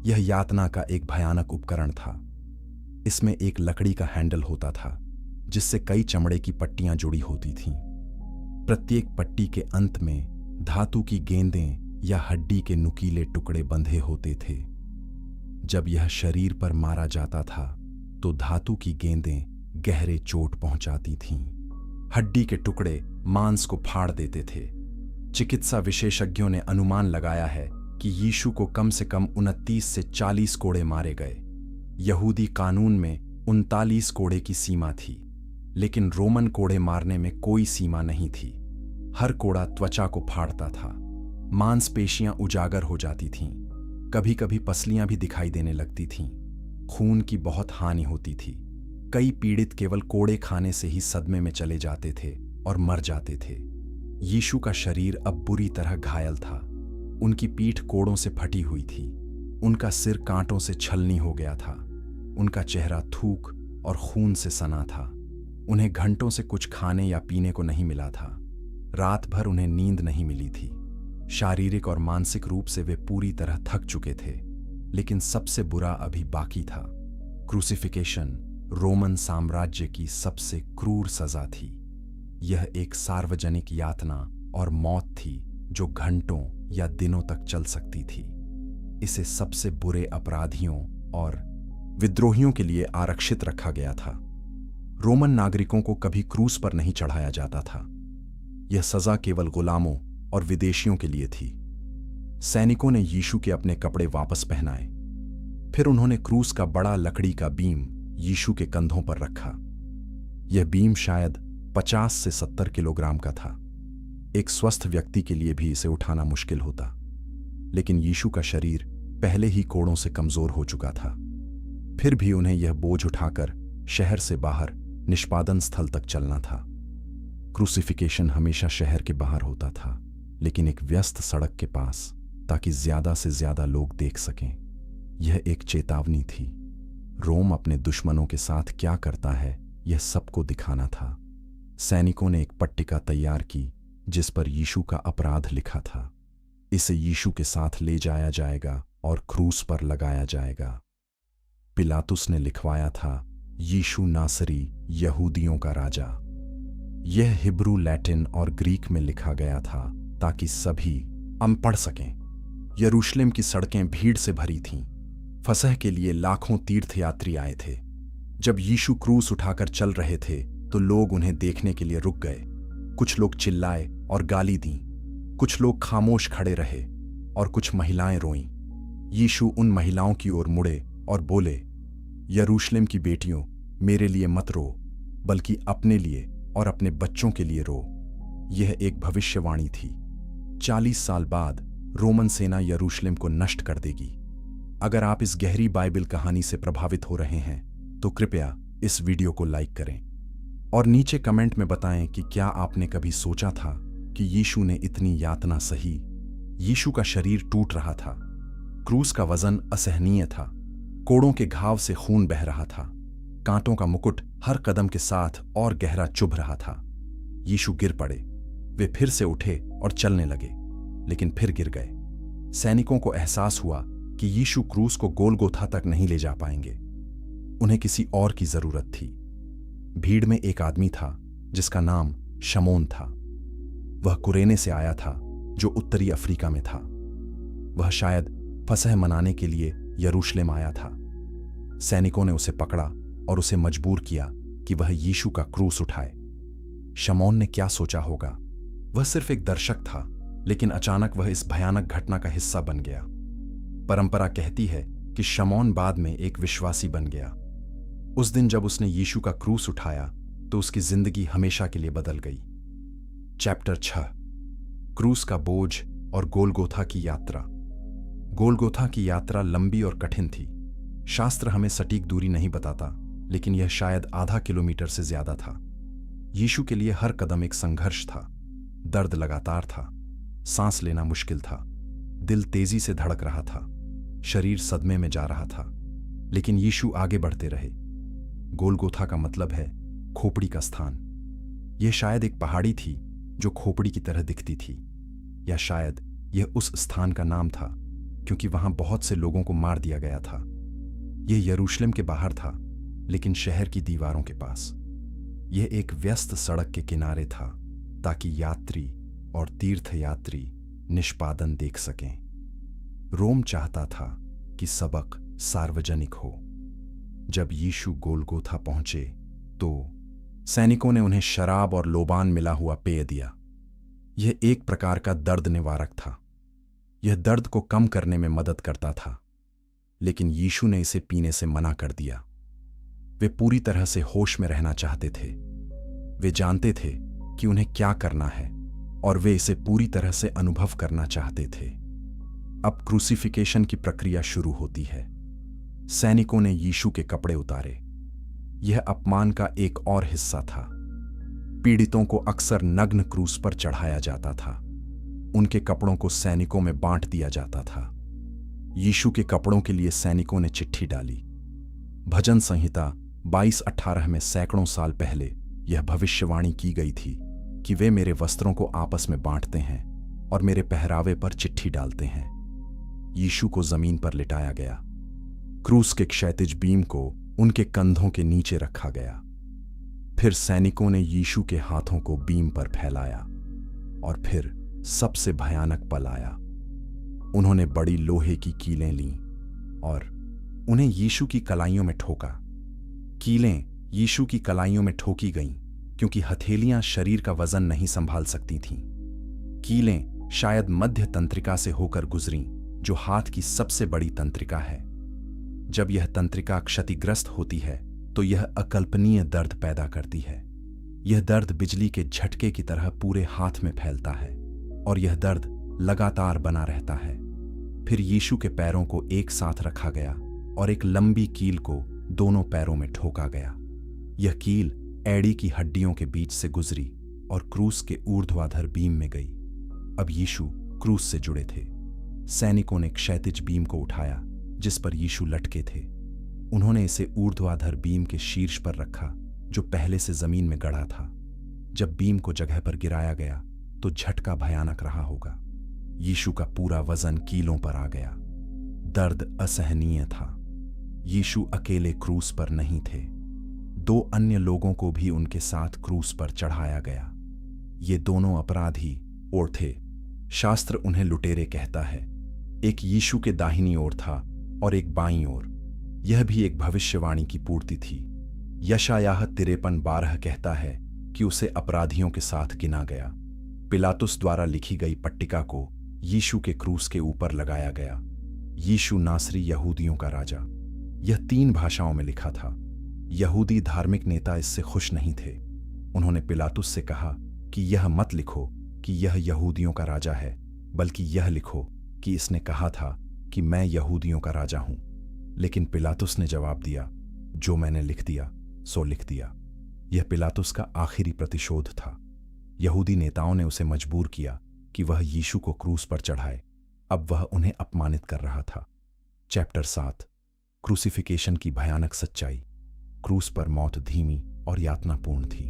यह यातना का एक भयानक उपकरण था। इसमें एक लकड़ी का हैंडल होता था जिससे कई चमड़े की पट्टियां जुड़ी होती थीं। प्रत्येक पट्टी के अंत में धातु की गेंदें या हड्डी के नुकीले टुकड़े बंधे होते थे। जब यह शरीर पर मारा जाता था तो धातु की गेंदें गहरे चोट पहुंचाती थीं। हड्डी के टुकड़े मांस को फाड़ देते थे। चिकित्सा विशेषज्ञों ने अनुमान लगाया है कि यीशु को कम से कम 29 से 40 कोड़े मारे गए। यहूदी कानून में 39 कोड़े की सीमा थी, लेकिन रोमन कोड़े मारने में कोई सीमा नहीं थी। हर कोड़ा त्वचा को फाड़ता था, मांसपेशियां उजागर हो जाती थीं, कभी कभी पसलियां भी दिखाई देने लगती थीं। खून की बहुत हानि होती थी। कई पीड़ित केवल कोड़े खाने से ही सदमे में चले जाते थे और मर जाते थे। यीशु का शरीर अब बुरी तरह घायल था। उनकी पीठ कोड़ों से फटी हुई थी, उनका सिर कांटों से छलनी हो गया था, उनका चेहरा थूक और खून से सना था। उन्हें घंटों से कुछ खाने या पीने को नहीं मिला था। रात भर उन्हें नींद नहीं मिली थी। शारीरिक और मानसिक रूप से वे पूरी तरह थक चुके थे। लेकिन सबसे बुरा अभी बाकी था। क्रूसिफिकेशन रोमन साम्राज्य की सबसे क्रूर सजा थी। यह एक सार्वजनिक यातना और मौत थी जो घंटों या दिनों तक चल सकती थी। इसे सबसे बुरे अपराधियों और विद्रोहियों के लिए आरक्षित रखा गया था। रोमन नागरिकों को कभी क्रूस पर नहीं चढ़ाया जाता था। यह सजा केवल गुलामों और विदेशियों के लिए थी। सैनिकों ने यीशु के अपने कपड़े वापस पहनाए। फिर उन्होंने क्रूस का बड़ा लकड़ी का बीम यीशु के कंधों पर रखा। यह बीम शायद 50 से 70 किलोग्राम का था। एक स्वस्थ व्यक्ति के लिए भी इसे उठाना मुश्किल होता, लेकिन यीशु का शरीर पहले ही कोड़ों से कमजोर हो चुका था। फिर भी उन्हें यह बोझ उठाकर शहर से बाहर निष्पादन स्थल तक चलना था। क्रूसिफिकेशन हमेशा शहर के बाहर होता था, लेकिन एक व्यस्त सड़क के पास, ताकि ज्यादा से ज्यादा लोग देख सकें। यह एक चेतावनी थी। रोम अपने दुश्मनों के साथ क्या करता है, यह सबको दिखाना था। सैनिकों ने एक पट्टिका तैयार की जिस पर यीशु का अपराध लिखा था। इसे यीशु के साथ ले जाया जाएगा और क्रूस पर लगाया जाएगा। पिलातुस ने लिखवाया था, यीशु नासरी, यहूदियों का राजा। यह हिब्रू, लैटिन और ग्रीक में लिखा गया था ताकि सभी पढ़ सकें। यरूशलेम की सड़कें भीड़ से भरी थीं। फसह के लिए लाखों तीर्थयात्री आए थे। जब यीशु क्रूस उठाकर चल रहे थे तो लोग उन्हें देखने के लिए रुक गए। कुछ लोग चिल्लाए और गाली दी, कुछ लोग खामोश खड़े रहे और कुछ महिलाएं रोईं। यीशु उन महिलाओं की ओर मुड़े और बोले, यरूशलेम की बेटियों, मेरे लिए मत रो, बल्कि अपने लिए और अपने बच्चों के लिए रो। यह एक भविष्यवाणी थी। 40 साल बाद रोमन सेना यरूशलेम को नष्ट कर देगी। अगर आप इस गहरी बाइबल कहानी से प्रभावित हो रहे हैं तो कृपया इस वीडियो को लाइक करें और नीचे कमेंट में बताएं कि क्या आपने कभी सोचा था कि यीशु ने इतनी यातना सही। यीशु का शरीर टूट रहा था, क्रूस का वजन असहनीय था, कोड़ों के घाव से खून बह रहा था, कांटों का मुकुट हर कदम के साथ और गहरा चुभ रहा था। यीशु गिर पड़े। वे फिर से उठे और चलने लगे, लेकिन फिर गिर गए। सैनिकों को एहसास हुआ कि यीशु क्रूस को गोलगोथा तक नहीं ले जा पाएंगे। उन्हें किसी और की जरूरत थी। भीड़ में एक आदमी था जिसका नाम शमौन था। वह कुरेने से आया था जो उत्तरी अफ्रीका में था। वह शायद फसह मनाने के लिए यरूशलेम आया था। सैनिकों ने उसे पकड़ा और उसे मजबूर किया कि वह यीशु का क्रूस उठाए। शमौन ने क्या सोचा होगा? वह सिर्फ एक दर्शक था, लेकिन अचानक वह इस भयानक घटना का हिस्सा बन गया। परंपरा कहती है कि शमौन बाद में एक विश्वासी बन गया। उस दिन जब उसने यीशु का क्रूस उठाया तो उसकी जिंदगी हमेशा के लिए बदल गई। चैप्टर 6, क्रूस का बोझ और गोलगोथा की यात्रा। गोलगोथा की यात्रा लंबी और कठिन थी। शास्त्र हमें सटीक दूरी नहीं बताता, लेकिन यह शायद आधा किलोमीटर से ज्यादा था। यीशु के लिए हर कदम एक संघर्ष था। दर्द लगातार था, सांस लेना मुश्किल था, दिल तेजी से धड़क रहा था, शरीर सदमे में जा रहा था, लेकिन यीशु आगे बढ़ते रहे। गोलगोथा का मतलब है खोपड़ी का स्थान। यह शायद एक पहाड़ी थी जो खोपड़ी की तरह दिखती थी, या शायद यह उस स्थान का नाम था क्योंकि वहां बहुत से लोगों को मार दिया गया था। यह यरूशलेम के बाहर था, लेकिन शहर की दीवारों के पास। यह एक व्यस्त सड़क के किनारे था ताकि यात्री और तीर्थयात्री निष्पादन देख सकें। रोम चाहता था कि सबक सार्वजनिक हो। जब यीशु गोलगोथा पहुंचे तो सैनिकों ने उन्हें शराब और लोबान मिला हुआ पेय दिया। यह एक प्रकार का दर्द निवारक था। यह दर्द को कम करने में मदद करता था, लेकिन यीशु ने इसे पीने से मना कर दिया। वे पूरी तरह से होश में रहना चाहते थे। वे जानते थे कि उन्हें क्या करना है और वे इसे पूरी तरह से अनुभव करना चाहते थे। अब क्रूसिफिकेशन की प्रक्रिया शुरू होती है। सैनिकों ने यीशु के कपड़े उतारे। यह अपमान का एक और हिस्सा था। पीड़ितों को अक्सर नग्न क्रूस पर चढ़ाया जाता था। उनके कपड़ों को सैनिकों में बांट दिया जाता था। यीशु के कपड़ों के लिए सैनिकों ने चिट्ठी डाली। भजन संहिता 22:18 में सैकड़ों साल पहले यह भविष्यवाणी की गई थी कि वे मेरे वस्त्रों को आपस में बांटते हैं और मेरे पहरावे पर चिट्ठी डालते हैं। यीशु को जमीन पर लिटाया गया। क्रूस के क्षैतिज बीम को उनके कंधों के नीचे रखा गया। फिर सैनिकों ने यीशु के हाथों को बीम पर फैलाया और फिर सबसे भयानक पल आया। उन्होंने बड़ी लोहे की कीलें लीं और उन्हें यीशु की कलाइयों में ठोका। कीलें यीशु की कलाइयों में ठोकी गईं क्योंकि हथेलियां शरीर का वजन नहीं संभाल सकती थीं। कीलें शायद मध्य तंत्रिका से होकर गुजरीं, जो हाथ की सबसे बड़ी तंत्रिका है। जब यह तंत्रिका क्षतिग्रस्त होती है तो यह अकल्पनीय दर्द पैदा करती है। यह दर्द बिजली के झटके की तरह पूरे हाथ में फैलता है और यह दर्द लगातार बना रहता है। फिर यीशु के पैरों को एक साथ रखा गया और एक लंबी कील को दोनों पैरों में ठोका गया। यह कील एड़ी की हड्डियों के बीच से गुजरी और क्रूस के ऊर्ध्वाधर बीम में गई। अब यीशु क्रूस से जुड़े थे। सैनिकों ने क्षैतिज बीम को उठाया जिस पर यीशु लटके थे। उन्होंने इसे ऊर्ध्वाधर बीम के शीर्ष पर रखा जो पहले से जमीन में गड़ा था। जब बीम को जगह पर गिराया गया तो झटका भयानक रहा होगा। यीशु का पूरा वजन कीलों पर आ गया। दर्द असहनीय था। यीशु अकेले क्रूस पर नहीं थे, 2 अन्य लोगों को भी उनके साथ क्रूस पर चढ़ाया गया। ये दोनों अपराधी और थे। शास्त्र उन्हें लुटेरे कहता है। एक यीशु के दाहिनी ओर था और एक बाईं ओर। यह भी एक भविष्यवाणी की पूर्ति थी। यशायाह 53:12 कहता है कि उसे अपराधियों के साथ गिना गया। पिलातुस द्वारा लिखी गई पट्टिका को यीशु के क्रूस के ऊपर लगाया गया। यीशु नासरी यहूदियों का राजा। यह 3 भाषाओं में लिखा था। यहूदी धार्मिक नेता इससे खुश नहीं थे। उन्होंने पिलातुस से कहा कि यह मत लिखो कि यह यहूदियों का राजा है, बल्कि यह लिखो कि इसने कहा था कि मैं यहूदियों का राजा हूं। लेकिन पिलातुस ने जवाब दिया, जो मैंने लिख दिया सो लिख दिया। यह पिलातुस का आखिरी प्रतिशोध था। यहूदी नेताओं ने उसे मजबूर किया कि वह यीशु को क्रूस पर चढ़ाए। अब वह उन्हें अपमानित कर रहा था। चैप्टर 7। क्रूसिफिकेशन की भयानक सच्चाई। क्रूस पर मौत धीमी और यातनापूर्ण थी।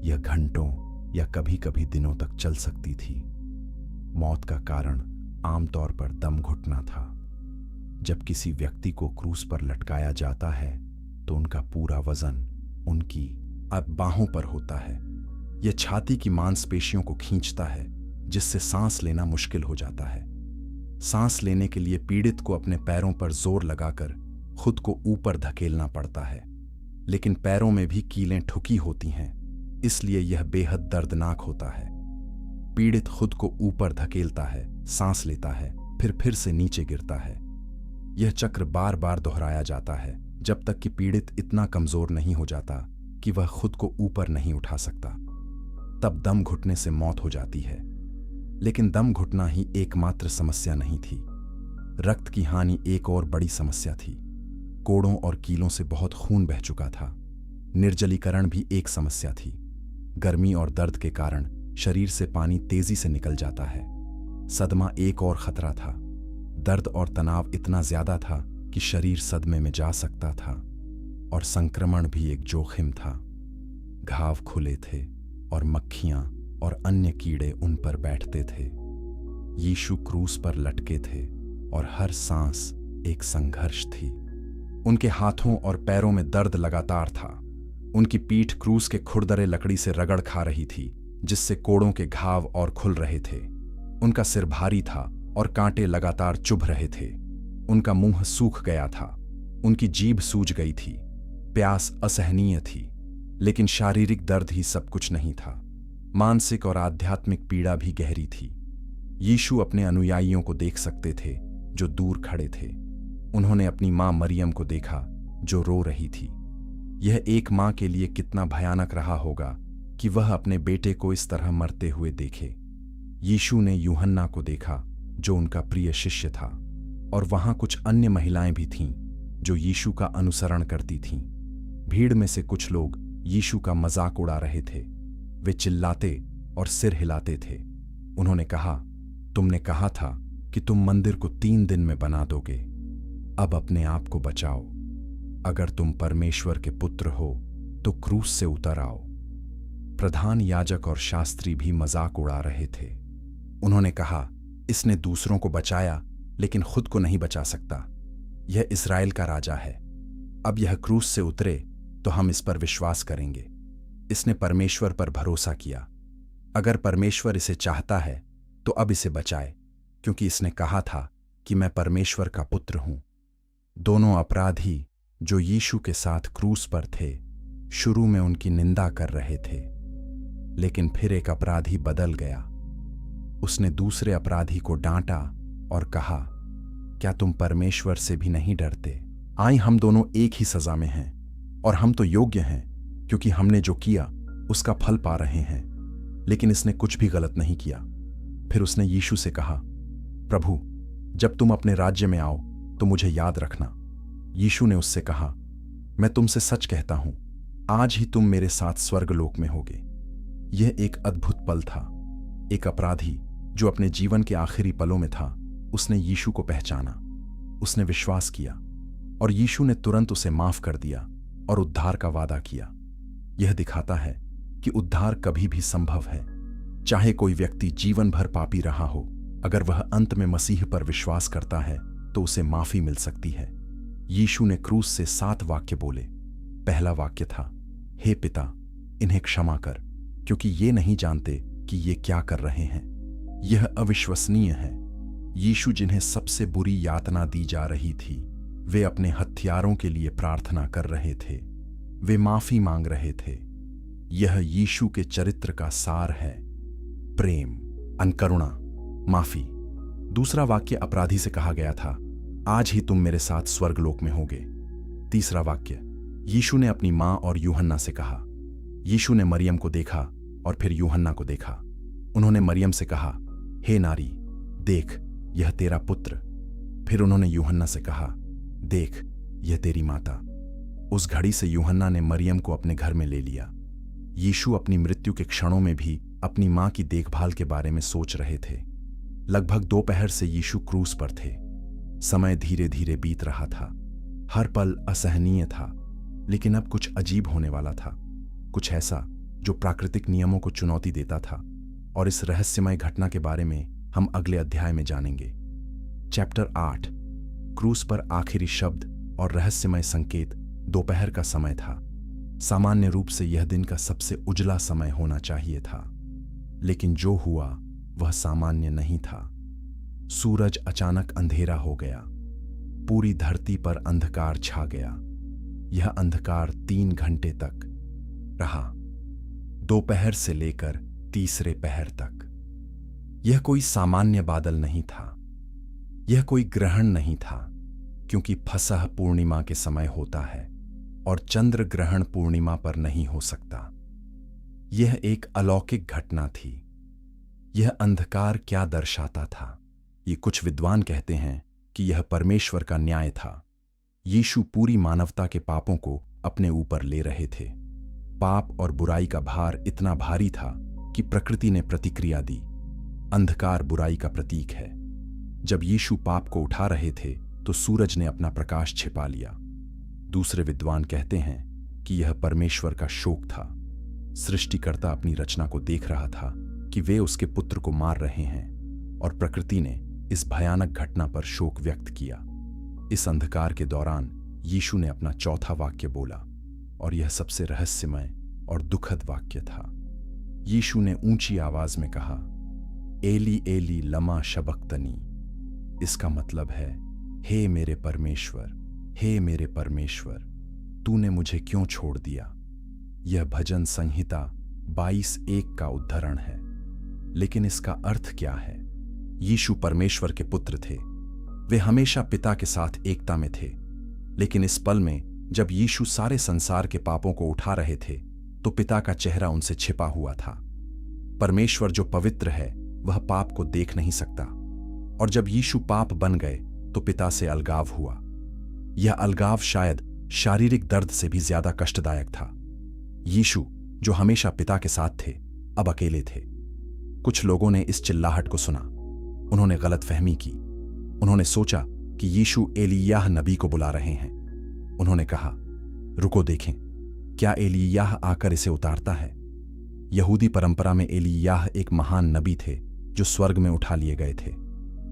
यह घंटों या कभी-कभी दिनों तक चल सकती थी। मौत का कारण आमतौर पर दम घुटना था। जब किसी व्यक्ति को क्रूस पर लटकाया जाता है तो उनका पूरा वजन उनकी अब बाहों पर होता है। यह छाती की मांसपेशियों को खींचता है, जिससे सांस लेना मुश्किल हो जाता है। सांस लेने के लिए पीड़ित को अपने पैरों पर जोर लगाकर खुद को ऊपर धकेलना पड़ता है, लेकिन पैरों में भी कीलें ठुकी होती हैं, इसलिए यह बेहद दर्दनाक होता है। पीड़ित खुद को ऊपर धकेलता है, सांस लेता है, फिर से नीचे गिरता है। यह चक्र बार बार दोहराया जाता है जब तक कि पीड़ित इतना कमजोर नहीं हो जाता कि वह खुद को ऊपर नहीं उठा सकता। तब दम घुटने से मौत हो जाती है। लेकिन दम घुटना ही एकमात्र समस्या नहीं थी। रक्त की हानि एक और बड़ी समस्या थी। कोड़ों और कीलों से बहुत खून बह चुका था। निर्जलीकरण भी एक समस्या थी। गर्मी और दर्द के कारण शरीर से पानी तेजी से निकल जाता है। सदमा एक और खतरा था। दर्द और तनाव इतना ज्यादा था कि शरीर सदमे में जा सकता था, और संक्रमण भी एक जोखिम था। घाव खुले थे और मक्खियां और अन्य कीड़े उन पर बैठते थे। यीशु क्रूस पर लटके थे और हर सांस एक संघर्ष थी। उनके हाथों और पैरों में दर्द लगातार था। उनकी पीठ क्रूस के खुरदरे लकड़ी से रगड़ खा रही थी, जिससे कोड़ों के घाव और खुल रहे थे। उनका सिर भारी था और कांटे लगातार चुभ रहे थे। उनका मुंह सूख गया था। उनकी जीभ सूज गई थी। प्यास असहनीय थी। लेकिन शारीरिक दर्द ही सब कुछ नहीं था। मानसिक और आध्यात्मिक पीड़ा भी गहरी थी। यीशु अपने अनुयायियों को देख सकते थे जो दूर खड़े थे। उन्होंने अपनी मां मरियम को देखा जो रो रही थी। यह एक मां के लिए कितना भयानक रहा होगा कि वह अपने बेटे को इस तरह मरते हुए देखे। यीशु ने यूहन्ना को देखा जो उनका प्रिय शिष्य था, और वहां कुछ अन्य महिलाएं भी थीं जो यीशु का अनुसरण करती थीं। भीड़ में से कुछ लोग यीशु का मजाक उड़ा रहे थे। वे चिल्लाते और सिर हिलाते थे। उन्होंने कहा, तुमने कहा था कि तुम मंदिर को 3 दिन में बना दोगे। अब अपने आप को बचाओ। अगर तुम परमेश्वर के पुत्र हो तो क्रूस से उतर आओ। प्रधान याजक और शास्त्री भी मजाक उड़ा रहे थे। उन्होंने कहा, इसने दूसरों को बचाया लेकिन खुद को नहीं बचा सकता। यह इस्राएल का राजा है। अब यह क्रूस से उतरे तो हम इस पर विश्वास करेंगे। इसने परमेश्वर पर भरोसा किया। अगर परमेश्वर इसे चाहता है तो अब इसे बचाए, क्योंकि इसने कहा था कि मैं परमेश्वर का पुत्र हूं। दोनों अपराधी जो यीशु के साथ क्रूस पर थे, शुरू में उनकी निंदा कर रहे थे, लेकिन फिर एक अपराधी बदल गया। उसने दूसरे अपराधी को डांटा और कहा, क्या तुम परमेश्वर से भी नहीं डरते? आए, हम दोनों एक ही सजा में हैं, और हम तो योग्य हैं क्योंकि हमने जो किया उसका फल पा रहे हैं। लेकिन इसने कुछ भी गलत नहीं किया। फिर उसने यीशु से कहा, प्रभु, जब तुम अपने राज्य में आओ तो मुझे याद रखना। यीशु ने उससे कहा, मैं तुमसे सच कहता हूं, आज ही तुम मेरे साथ स्वर्गलोक में होगे। यह एक अद्भुत पल था। एक अपराधी जो अपने जीवन के आखिरी पलों में था, उसने यीशु को पहचाना। उसने विश्वास किया और यीशु ने तुरंत उसे माफ कर दिया और उद्धार का वादा किया। यह दिखाता है कि उद्धार कभी भी संभव है, चाहे कोई व्यक्ति जीवन भर पापी रहा हो। अगर वह अंत में मसीह पर विश्वास करता है तो उसे माफी मिल सकती है। यीशु ने क्रूस से 7 वाक्य बोले। पहला वाक्य था, हे पिता, इन्हें क्षमा कर, क्योंकि ये नहीं जानते कि ये क्या कर रहे हैं। यह अविश्वसनीय है। यीशु जिन्हें सबसे बुरी यातना दी जा रही थी, वे अपने हत्यारों के लिए प्रार्थना कर रहे थे। वे माफी मांग रहे थे। यह यीशु के चरित्र का सार है। प्रेम, अनकरुणा, माफी। दूसरा वाक्य अपराधी से कहा गया था, आज ही तुम मेरे साथ स्वर्गलोक में होगे। तीसरा वाक्य यीशु ने अपनी मां और यूहन्ना से कहा। यीशु ने मरियम को देखा और फिर यूहन्ना को देखा। उन्होंने मरियम से कहा, हे नारी, देख, यह तेरा पुत्र। फिर उन्होंने यूहन्ना से कहा, देख, यह तेरी माता। उस घड़ी से यूहन्ना ने मरियम को अपने घर में ले लिया। यीशु अपनी मृत्यु के क्षणों में भी अपनी मां की देखभाल के बारे में सोच रहे थे। लगभग दोपहर से यीशु क्रूस पर थे। समय धीरे धीरे बीत रहा था। हर पल असहनीय था, लेकिन अब कुछ अजीब होने वाला था, कुछ ऐसा जो प्राकृतिक नियमों को चुनौती देता था। और इस रहस्यमय घटना के बारे में हम अगले अध्याय में जानेंगे। चैप्टर 8, क्रूस पर आखिरी शब्द और रहस्यमय संकेत। दोपहर का समय था। सामान्य रूप से यह दिन का सबसे उजला समय होना चाहिए था, लेकिन जो हुआ वह सामान्य नहीं था। सूरज अचानक अंधेरा हो गया। पूरी धरती पर अंधकार छा गया। यह अंधकार 3 घंटे तक रहा, दोपहर से लेकर तीसरे पहर तक। यह कोई सामान्य बादल नहीं था। यह कोई ग्रहण नहीं था, क्योंकि फसह पूर्णिमा के समय होता है और चंद्र ग्रहण पूर्णिमा पर नहीं हो सकता। यह एक अलौकिक घटना थी। यह अंधकार क्या दर्शाता था? ये कुछ विद्वान कहते हैं कि यह परमेश्वर का न्याय था। यीशु पूरी मानवता के पापों को अपने ऊपर ले रहे थे। पाप और बुराई का भार इतना भारी था कि प्रकृति ने प्रतिक्रिया दी। अंधकार बुराई का प्रतीक है। जब यीशु पाप को उठा रहे थे तो सूरज ने अपना प्रकाश छिपा लिया। दूसरे विद्वान कहते हैं कि यह परमेश्वर का शोक था। सृष्टिकर्ता अपनी रचना को देख रहा था कि वे उसके पुत्र को मार रहे हैं, और प्रकृति ने इस भयानक घटना पर शोक व्यक्त किया। इस अंधकार के दौरान यीशु ने अपना चौथा वाक्य बोला, और यह सबसे रहस्यमय और दुखद वाक्य था। यीशु ने ऊंची आवाज में कहा, एली एली लमा शबक्तनी। इसका मतलब है, हे मेरे परमेश्वर, हे मेरे परमेश्वर, तूने मुझे क्यों छोड़ दिया। यह भजन संहिता 22:1 का उद्धरण है। लेकिन इसका अर्थ क्या है? यीशु परमेश्वर के पुत्र थे। वे हमेशा पिता के साथ एकता में थे। लेकिन इस पल में जब यीशु सारे संसार के पापों को उठा रहे थे, तो पिता का चेहरा उनसे छिपा हुआ था। परमेश्वर जो पवित्र है वह पाप को देख नहीं सकता, और जब यीशु पाप बन गए तो पिता से अलगाव हुआ। यह अलगाव शायद शारीरिक दर्द से भी ज्यादा कष्टदायक था। यीशु जो हमेशा पिता के साथ थे, अब अकेले थे। कुछ लोगों ने इस चिल्लाहट को सुना। उन्होंने गलतफहमी की। उन्होंने सोचा कि यीशु एलियाह नबी को बुला रहे हैं। उन्होंने कहा, रुको देखें, क्या एलियाह आकर इसे उतारता है? यहूदी परंपरा में एलियाह एक महान नबी थे जो स्वर्ग में उठा लिए गए थे।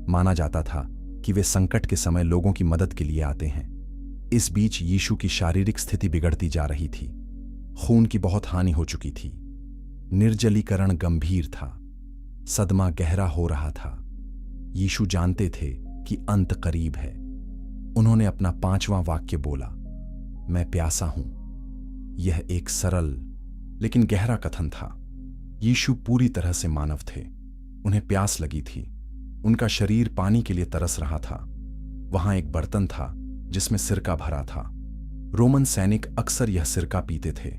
माना जाता था कि वे संकट के समय लोगों की मदद के लिए आते हैं। इस बीच यीशु की शारीरिक स्थिति बिगड़ती जा रही थी। खून की बहुत हानि हो चुकी थी। निर्जलीकरण गंभीर था। सदमा गहरा हो रहा था। यीशु जानते थे कि अंत करीब है। उन्होंने अपना 5वां वाक्य बोला, मैं प्यासा हूं। यह एक सरल लेकिन गहरा कथन था। यीशु पूरी तरह से मानव थे। उन्हें प्यास लगी थी। उनका शरीर पानी के लिए तरस रहा था। वहां एक बर्तन था जिसमें सिरका भरा था। रोमन सैनिक अक्सर यह सिरका पीते थे।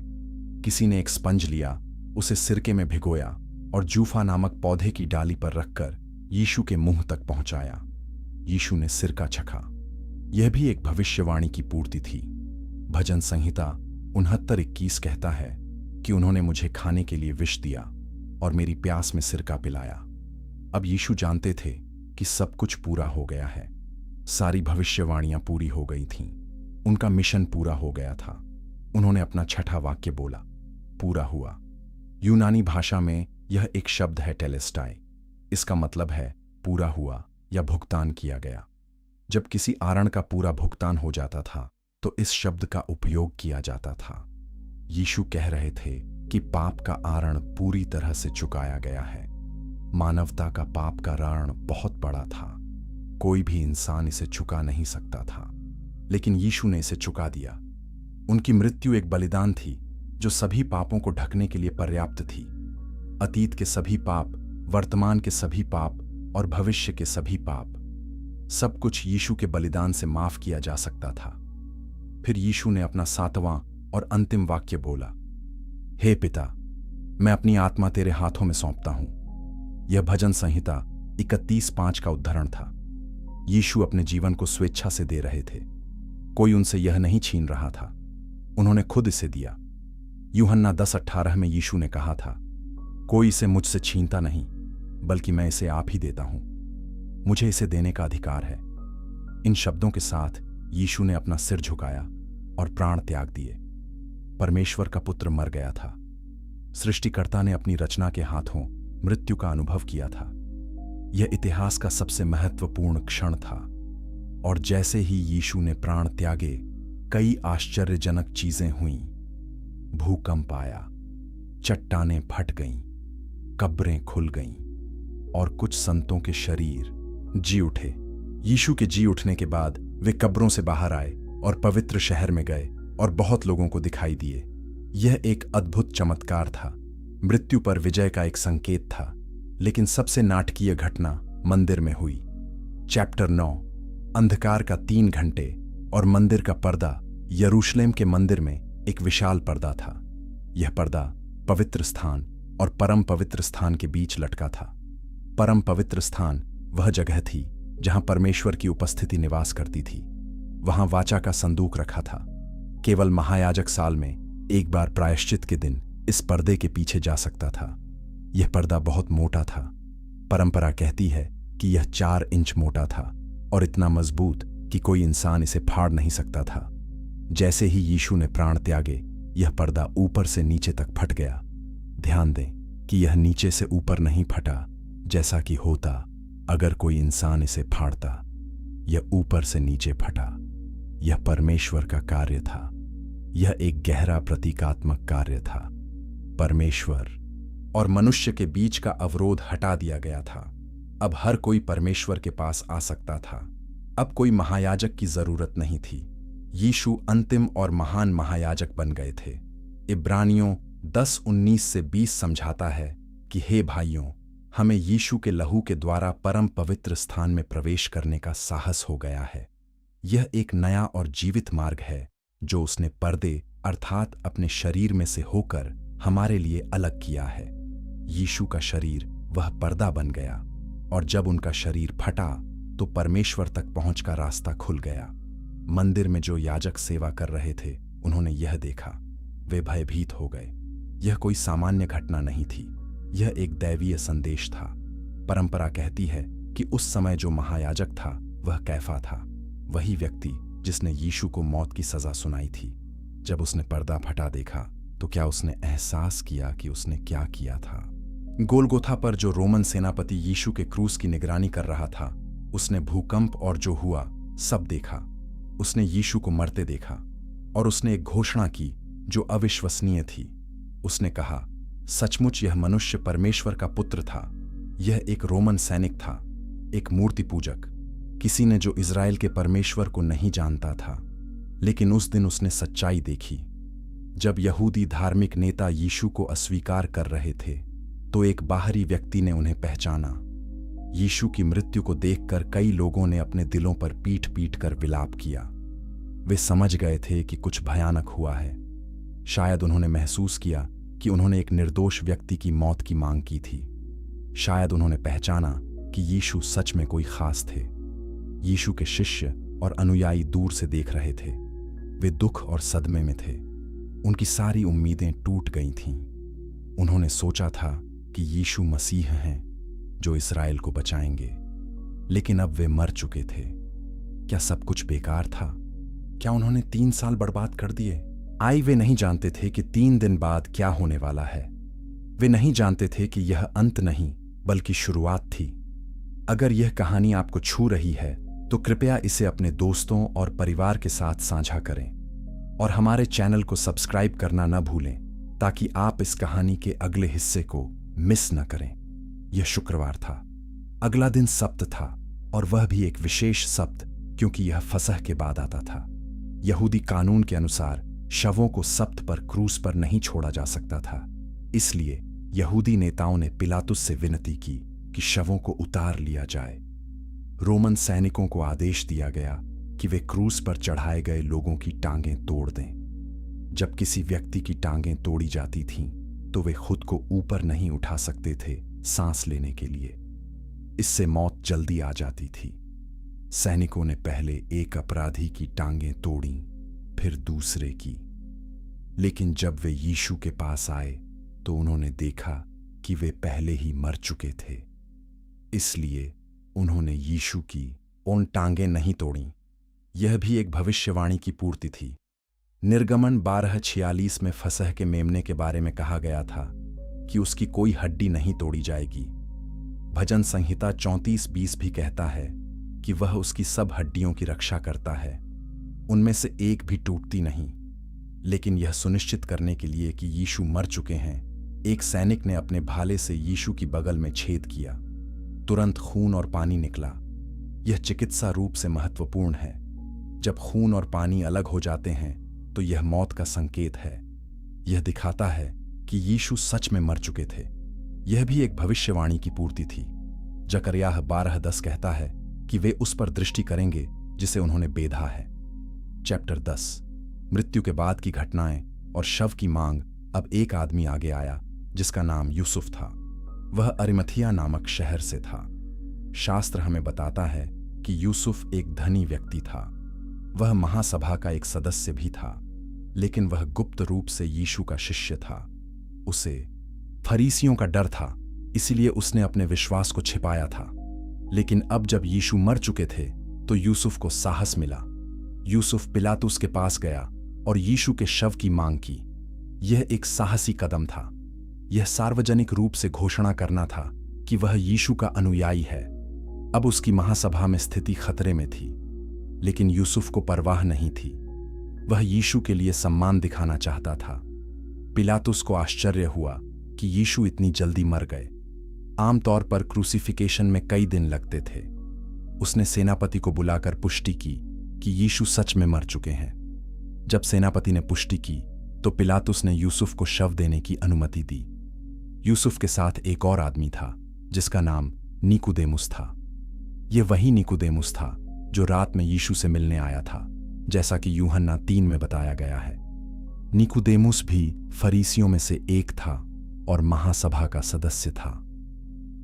किसी ने एक स्पंज लिया, उसे सिरके में भिगोया और जूफा नामक पौधे की डाली पर रखकर यीशु के मुंह तक पहुंचाया। यीशु ने सिरका चखा। यह भी एक भविष्यवाणी की पूर्ति थी। भजन संहिता 69:21 कहता है कि उन्होंने मुझे खाने के लिए विष दिया और मेरी प्यास में सिरका पिलाया। अब यीशु जानते थे कि सब कुछ पूरा हो गया है। सारी भविष्यवाणियां पूरी हो गई थीं। उनका मिशन पूरा हो गया था। उन्होंने अपना 6ठा वाक्य बोला, पूरा हुआ। यूनानी भाषा में यह एक शब्द है टेलेस्टाई। इसका मतलब है पूरा हुआ या भुगतान किया गया। जब किसी आरण का पूरा भुगतान हो जाता था तो इस शब्द का उपयोग किया जाता था। यीशु कह रहे थे कि पाप का आरण पूरी तरह से चुकाया गया है। मानवता का पाप का ऋण बहुत बड़ा था, कोई भी इंसान इसे चुका नहीं सकता था, लेकिन यीशु ने इसे चुका दिया। उनकी मृत्यु एक बलिदान थी जो सभी पापों को ढकने के लिए पर्याप्त थी। अतीत के सभी पाप, वर्तमान के सभी पाप और भविष्य के सभी पाप, सब कुछ यीशु के बलिदान से माफ किया जा सकता था। फिर यीशु ने अपना 7वां और अंतिम वाक्य बोला, हे पिता, मैं अपनी आत्मा तेरे हाथों में सौंपता हूं। यह भजन संहिता 31:5 का उद्धरण था। यीशु अपने जीवन को स्वेच्छा से दे रहे थे, कोई उनसे यह नहीं छीन रहा था, उन्होंने खुद इसे दिया। यूहन्ना 10:18 में यीशु ने कहा था, कोई इसे मुझसे छीनता नहीं, बल्कि मैं इसे आप ही देता हूं। मुझे इसे देने का अधिकार है। इन शब्दों के साथ यीशु ने अपना सिर झुकाया और प्राण त्याग दिए। परमेश्वर का पुत्र मर गया था। सृष्टिकर्ता ने अपनी रचना के हाथों मृत्यु का अनुभव किया था। यह इतिहास का सबसे महत्वपूर्ण क्षण था। और जैसे ही यीशु ने प्राण त्यागे, कई आश्चर्यजनक चीजें हुईं। भूकंप आया, चट्टानें फट गईं, कब्रें खुल गईं और कुछ संतों के शरीर जी उठे। यीशु के जी उठने के बाद वे कब्रों से बाहर आए और पवित्र शहर में गए और बहुत लोगों को दिखाई दिए। यह एक अद्भुत चमत्कार था, मृत्यु पर विजय का एक संकेत था। लेकिन सबसे नाटकीय घटना मंदिर में हुई। चैप्टर 9। अंधकार का 3 घंटे और मंदिर का पर्दा। यरूशलेम के मंदिर में एक विशाल पर्दा था। यह पर्दा पवित्र स्थान और परम पवित्र स्थान के बीच लटका था। परम पवित्र स्थान वह जगह थी जहां परमेश्वर की उपस्थिति निवास करती थी। वहां वाचा का संदूक रखा था। केवल महायाजक साल में एक बार प्रायश्चित के दिन इस पर्दे के पीछे जा सकता था। यह पर्दा बहुत मोटा था। परंपरा कहती है कि यह 4 इंच मोटा था और इतना मजबूत कि कोई इंसान इसे फाड़ नहीं सकता था। जैसे ही यीशु ने प्राण त्यागे, यह पर्दा ऊपर से नीचे तक फट गया। ध्यान दें कि यह नीचे से ऊपर नहीं फटा जैसा कि होता अगर कोई इंसान इसे फाड़ता। यह ऊपर से नीचे फटा। यह परमेश्वर का कार्य था। यह एक गहरा प्रतीकात्मक कार्य था। परमेश्वर और मनुष्य के बीच का अवरोध हटा दिया गया था। अब हर कोई परमेश्वर के पास आ सकता था। अब कोई महायाजक की जरूरत नहीं थी। यीशु अंतिम और महान महायाजक बन गए थे। इब्रानियों 10:19 से 20 समझाता है कि हे भाइयों, हमें यीशु के लहू के द्वारा परम पवित्र स्थान में प्रवेश करने का साहस हो गया है। यह एक नया और जीवित मार्ग है जो उसने पर्दे अर्थात अपने शरीर में से होकर हमारे लिए अलग किया है। यीशु का शरीर वह पर्दा बन गया और जब उनका शरीर फटा तो परमेश्वर तक पहुंच का रास्ता खुल गया। मंदिर में जो याजक सेवा कर रहे थे, उन्होंने यह देखा। वे भयभीत हो गए। यह कोई सामान्य घटना नहीं थी, यह एक दैवीय संदेश था। परंपरा कहती है कि उस समय जो महायाजक था वह कैफा था, वही व्यक्ति जिसने यीशु को मौत की सजा सुनाई थी। जब उसने पर्दा फटा देखा तो क्या उसने एहसास किया कि उसने क्या किया था? गोलगोथा पर जो रोमन सेनापति यीशु के क्रूस की निगरानी कर रहा था, उसने भूकंप और जो हुआ सब देखा। उसने यीशु को मरते देखा और उसने एक घोषणा की जो अविश्वसनीय थी। उसने कहा, सचमुच यह मनुष्य परमेश्वर का पुत्र था। यह एक रोमन सैनिक था, एक मूर्ति पूजक, किसी ने जो इज़राइल के परमेश्वर को नहीं जानता था। लेकिन उस दिन उसने सच्चाई देखी। जब यहूदी धार्मिक नेता यीशु को अस्वीकार कर रहे थे तो एक बाहरी व्यक्ति ने उन्हें पहचाना। यीशु की मृत्यु को देखकर कई लोगों ने अपने दिलों पर पीट पीट कर विलाप किया। वे समझ गए थे कि कुछ भयानक हुआ है। शायद उन्होंने महसूस किया कि उन्होंने एक निर्दोष व्यक्ति की मौत की मांग की थी। शायद उन्होंने पहचाना कि यीशु सच में कोई खास थे। यीशु के शिष्य और अनुयायी दूर से देख रहे थे। वे दुख और सदमे में थे। उनकी सारी उम्मीदें टूट गई थीं। उन्होंने सोचा था कि यीशु मसीह हैं जो इस्राएल को बचाएंगे, लेकिन अब वे मर चुके थे। क्या सब कुछ बेकार था? क्या उन्होंने 3 साल बर्बाद कर दिए? वे नहीं जानते थे कि 3 दिन बाद क्या होने वाला है। वे नहीं जानते थे कि यह अंत नहीं बल्कि शुरुआत थी। अगर यह कहानी आपको छू रही है तो कृपया इसे अपने दोस्तों और परिवार के साथ साझा करें और हमारे चैनल को सब्सक्राइब करना न भूलें ताकि आप इस कहानी के अगले हिस्से को मिस न करें। यह शुक्रवार था। अगला दिन सब्त था और वह भी एक विशेष सब्त क्योंकि यह फसह के बाद आता था। यहूदी कानून के अनुसार शवों को सब्त पर क्रूस पर नहीं छोड़ा जा सकता था। इसलिए यहूदी नेताओं ने पिलातुस से विनती की कि शवों को उतार लिया जाए। रोमन सैनिकों को आदेश दिया गया कि वे क्रूस पर चढ़ाए गए लोगों की टांगें तोड़ दें। जब किसी व्यक्ति की टांगें तोड़ी जाती थीं तो वे खुद को ऊपर नहीं उठा सकते थे सांस लेने के लिए। इससे मौत जल्दी आ जाती थी। सैनिकों ने पहले एक अपराधी की टांगें तोड़ी, फिर दूसरे की। लेकिन जब वे यीशु के पास आए तो उन्होंने देखा कि वे पहले ही मर चुके थे। इसलिए उन्होंने यीशु की उन टांगें नहीं तोड़ीं। यह भी एक भविष्यवाणी की पूर्ति थी। निर्गमन 12:46 में फसह के मेमने के बारे में कहा गया था कि उसकी कोई हड्डी नहीं तोड़ी जाएगी। भजन संहिता 34:20 भी कहता है कि वह उसकी सब हड्डियों की रक्षा करता है, उनमें से एक भी टूटती नहीं। लेकिन यह सुनिश्चित करने के लिए कि यीशु मर चुके हैं, एक सैनिक ने अपने भाले से यीशु की बगल में छेद किया। तुरंत खून और पानी निकला। यह चिकित्सा रूप से महत्वपूर्ण है। जब खून और पानी अलग हो जाते हैं तो यह मौत का संकेत है। यह दिखाता है कि यीशु सच में मर चुके थे। यह भी एक भविष्यवाणी की पूर्ति थी। जकरयाह 12:10 कहता है कि वे उस पर दृष्टि करेंगे जिसे उन्होंने बेधा है। चैप्टर 10। मृत्यु के बाद की घटनाएं और शव की मांग। अब एक आदमी आगे आया जिसका नाम यूसुफ था। वह अरिमथिया नामक शहर से था। शास्त्र हमें बताता है कि यूसुफ एक धनी व्यक्ति था। वह महासभा का एक सदस्य भी था, लेकिन वह गुप्त रूप से यीशु का शिष्य था। उसे फरीसियों का डर था, इसलिए उसने अपने विश्वास को छिपाया था। लेकिन अब जब यीशु मर चुके थे तो यूसुफ को साहस मिला। यूसुफ पिलातुस के पास गया और यीशु के शव की मांग की। यह एक साहसी कदम था। यह सार्वजनिक रूप से घोषणा करना था कि वह यीशु का अनुयायी है। अब उसकी महासभा में स्थिति खतरे में थी, लेकिन यूसुफ को परवाह नहीं थी। वह यीशु के लिए सम्मान दिखाना चाहता था। पिलातुस को आश्चर्य हुआ कि यीशु इतनी जल्दी मर गए। आमतौर पर क्रूसिफिकेशन में कई दिन लगते थे। उसने सेनापति को बुलाकर पुष्टि की कि यीशु सच में मर चुके हैं। जब सेनापति ने पुष्टि की तो पिलातुस ने यूसुफ को शव देने की अनुमति दी। यूसुफ के साथ एक और आदमी था जिसका नाम निकुदेमुस था। यह वही निकुदेमुस था जो रात में यीशु से मिलने आया था, जैसा कि यूहन्ना 3 में बताया गया है। निकुदेमुस भी फरीसियों में से एक था और महासभा का सदस्य था।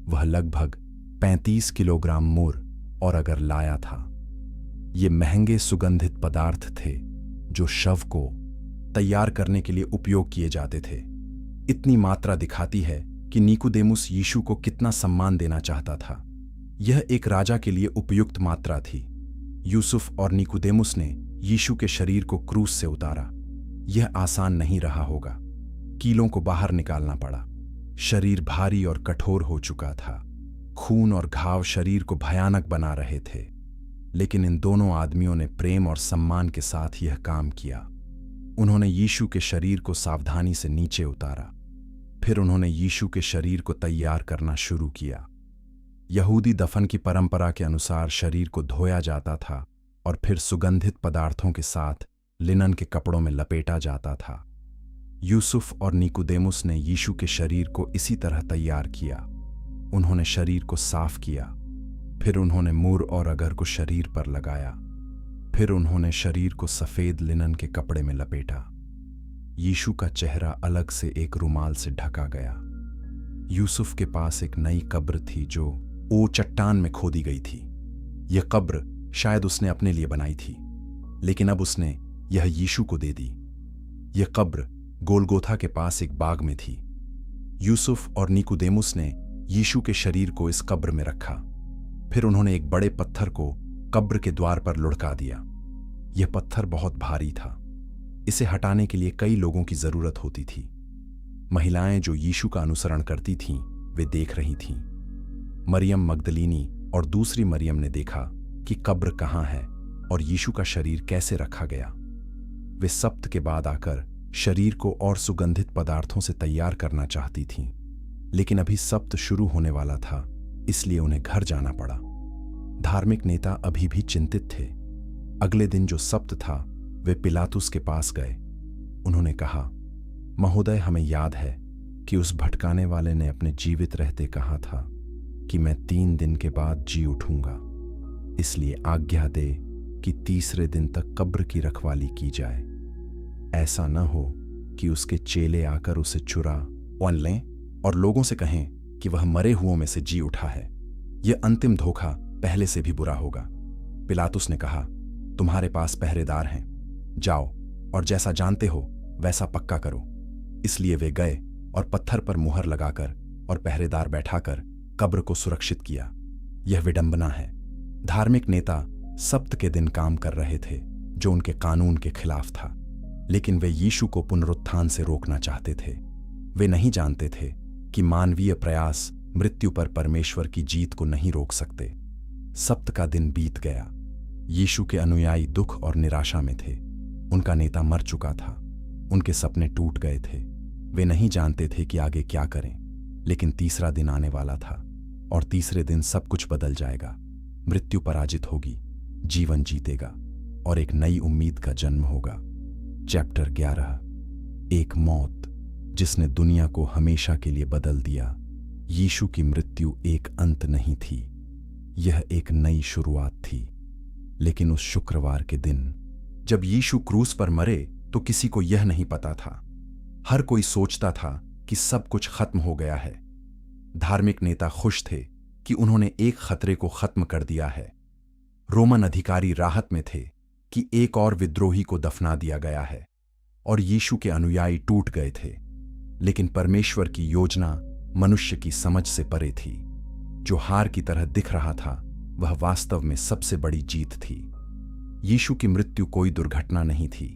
वह लगभग 35 किलोग्राम मुर और अगर लाया था। ये महंगे सुगंधित पदार्थ थे जो शव को तैयार करने के लिए उपयोग किए जाते थे। इतनी मात्रा दिखाती है कि निकुदेमुस यीशु को कितना सम्मान देना चाहता था। यह एक राजा के लिए उपयुक्त मात्रा थी। यूसुफ और निकुदेमुस ने यीशु के शरीर को क्रूस से उतारा। यह आसान नहीं रहा होगा। कीलों को बाहर निकालना पड़ा। शरीर भारी और कठोर हो चुका था। खून और घाव शरीर को भयानक बना रहे थे। लेकिन इन दोनों आदमियों ने प्रेम और सम्मान के साथ यह काम किया। उन्होंने यीशु के शरीर को सावधानी से नीचे उतारा। फिर उन्होंने यीशु के शरीर को तैयार करना शुरू किया। यहूदी दफन की परंपरा के अनुसार शरीर को धोया जाता था और फिर सुगंधित पदार्थों के साथ लिनन के कपड़ों में लपेटा जाता था। यूसुफ और निकुदेमुस ने यीशु के शरीर को इसी तरह तैयार किया। उन्होंने शरीर को साफ किया, फिर उन्होंने मुर और अगर को शरीर पर लगाया, फिर उन्होंने शरीर को सफेद लिनन के कपड़े में लपेटा। यीशु का चेहरा अलग से एक रुमाल से ढका गया। यूसुफ के पास एक नई कब्र थी जो चट्टान में खोदी गई थी। यह कब्र शायद उसने अपने लिए बनाई थी, लेकिन अब उसने यह यीशु को दे दी। यह कब्र गोलगोथा के पास एक बाग में थी। यूसुफ और निकुदेमुस ने यीशु के शरीर को इस कब्र में रखा। फिर उन्होंने एक बड़े पत्थर को कब्र के द्वार पर लुढ़का दिया। यह पत्थर बहुत भारी था। इसे हटाने के लिए कई लोगों की जरूरत होती थी। महिलाएं जो यीशु का अनुसरण करती थीं, वे देख रही थीं। मरियम मगदलीनी, और दूसरी मरियम ने देखा कि कब्र कहाँ है और यीशु का शरीर कैसे रखा गया। वे सब्त के बाद आकर शरीर को और सुगंधित पदार्थों से तैयार करना चाहती थीं, लेकिन अभी सब्त शुरू होने वाला था, इसलिए उन्हें घर जाना पड़ा। धार्मिक नेता अभी भी चिंतित थे। अगले दिन जो सब्त था, वे पिलातुस के पास गए। उन्होंने कहा, महोदय, हमें याद है कि उस भटकाने वाले ने अपने जीवित रहते कहा था कि मैं 3 दिन के बाद जी उठूंगा। इसलिए आज्ञा दे कि तीसरे दिन तक कब्र की रखवाली की जाए। ऐसा न हो कि उसके चेले आकर उसे चुरा लें और लोगों से कहें कि वह मरे हुओं में से जी उठा है। यह अंतिम धोखा पहले से भी बुरा होगा। पिलातुस ने कहा, तुम्हारे पास पहरेदार हैं, जाओ और जैसा जानते हो वैसा पक्का करो। इसलिए वे गए और पत्थर पर मुहर लगाकर और पहरेदार बैठाकर कब्र को सुरक्षित किया। यह विडंबना है। धार्मिक नेता सब्त के दिन काम कर रहे थे, जो उनके कानून के खिलाफ था, लेकिन वे यीशु को पुनरुत्थान से रोकना चाहते थे। वे नहीं जानते थे कि मानवीय प्रयास मृत्यु पर परमेश्वर की जीत को नहीं रोक सकते। सब्त का दिन बीत गया। यीशु के अनुयायी दुख और निराशा में थे। उनका नेता मर चुका था। उनके सपने टूट गए थे। वे नहीं जानते थे कि आगे क्या करें, लेकिन तीसरा दिन आने वाला था और तीसरे दिन सब कुछ बदल जाएगा। मृत्यु पराजित होगी, जीवन जीतेगा और एक नई उम्मीद का जन्म होगा। चैप्टर 11। एक मौत जिसने दुनिया को हमेशा के लिए बदल दिया। यीशु की मृत्यु एक अंत नहीं थी, यह एक नई शुरुआत थी। लेकिन उस शुक्रवार के दिन जब यीशु क्रूस पर मरे तो किसी को यह नहीं पता था। हर कोई सोचता था कि सब कुछ खत्म हो गया है। धार्मिक नेता खुश थे कि उन्होंने एक खतरे को खत्म कर दिया है। रोमन अधिकारी राहत में थे कि एक और विद्रोही को दफना दिया गया है और यीशु के अनुयायी टूट गए थे। लेकिन परमेश्वर की योजना मनुष्य की समझ से परे थी। जो हार की तरह दिख रहा था, वह वास्तव में सबसे बड़ी जीत थी। यीशु की मृत्यु कोई दुर्घटना नहीं थी,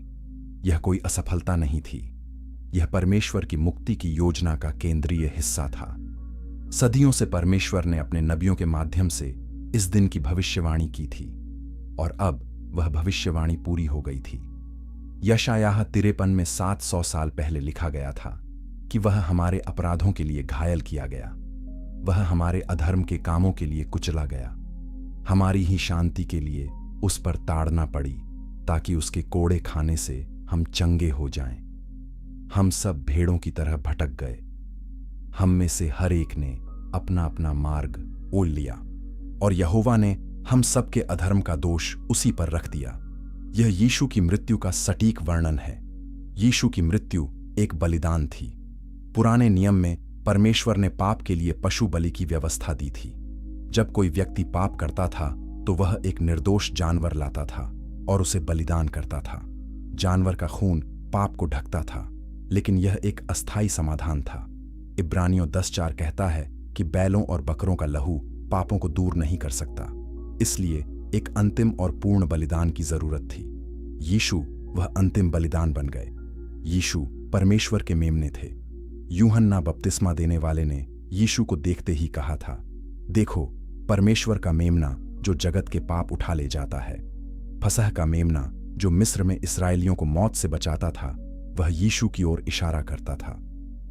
यह कोई असफलता नहीं थी। यह परमेश्वर की मुक्ति की योजना का केंद्रीय हिस्सा था। सदियों से परमेश्वर ने अपने नबियों के माध्यम से इस दिन की भविष्यवाणी की थी और अब वह भविष्यवाणी पूरी हो गई थी। यशायाह 53 में 700 साल पहले लिखा गया था कि वह हमारे अपराधों के लिए घायल किया गया, वह हमारे अधर्म के कामों के लिए कुचला गया। हमारी ही शांति के लिए उस पर ताड़ना पड़ी, ताकि उसके कोड़े खाने से हम चंगे हो जाएं। हम सब भेड़ों की तरह भटक गए, हम में से हर एक ने अपना अपना मार्ग ओढ़ लिया और यहोवा ने हम सब के अधर्म का दोष उसी पर रख दिया। यह यीशु की मृत्यु का सटीक वर्णन है। यीशु की मृत्यु एक बलिदान थी। पुराने नियम में परमेश्वर ने पाप के लिए पशु बलि की व्यवस्था दी थी। जब कोई व्यक्ति पाप करता था तो वह एक निर्दोष जानवर लाता था और उसे बलिदान करता था। जानवर का खून पाप को ढकता था, लेकिन यह एक अस्थायी समाधान था। इब्रानियों 10:4 कहता है कि बैलों और बकरों का लहू पापों को दूर नहीं कर सकता, इसलिए एक अंतिम और पूर्ण बलिदान की जरूरत थी। यीशु वह अंतिम बलिदान बन गए। यीशु परमेश्वर के मेमने थे। यूहन्ना बपतिस्मा देने वाले ने यीशु को देखते ही कहा था, देखो परमेश्वर का मेमना जो जगत के पाप उठा ले जाता है। फसह का मेमना जो मिस्र में इस्राएलियों को मौत से बचाता था, वह यीशु की ओर इशारा करता था।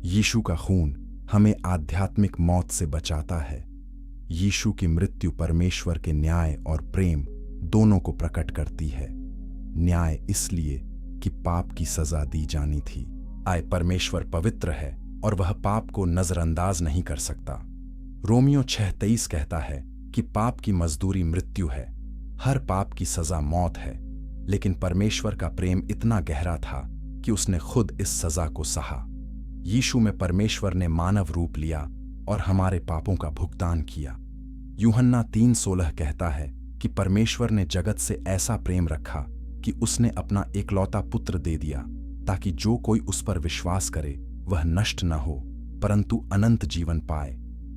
यीशु का खून हमें आध्यात्मिक मौत से बचाता है। यीशु की मृत्यु परमेश्वर के न्याय और प्रेम दोनों को प्रकट करती है। न्याय इसलिए कि पाप की सजा दी जानी थी। परमेश्वर पवित्र है और वह पाप को नजरअंदाज नहीं कर सकता। रोमियो 6:23 कहता है कि पाप की मजदूरी मृत्यु है, हर पाप की सजा मौत है, लेकिन परमेश्वर का प्रेम इतना गहरा था कि उसने खुद इस सजा को सहा। यीशु में परमेश्वर ने मानव रूप लिया और हमारे पापों का भुगतान किया। यूहन्ना 3:16 कहता है कि परमेश्वर ने जगत से ऐसा प्रेम रखा कि उसने अपना एकलौता पुत्र दे दिया, ताकि जो कोई उस पर विश्वास करे वह नष्ट न हो परंतु अनंत जीवन पाए।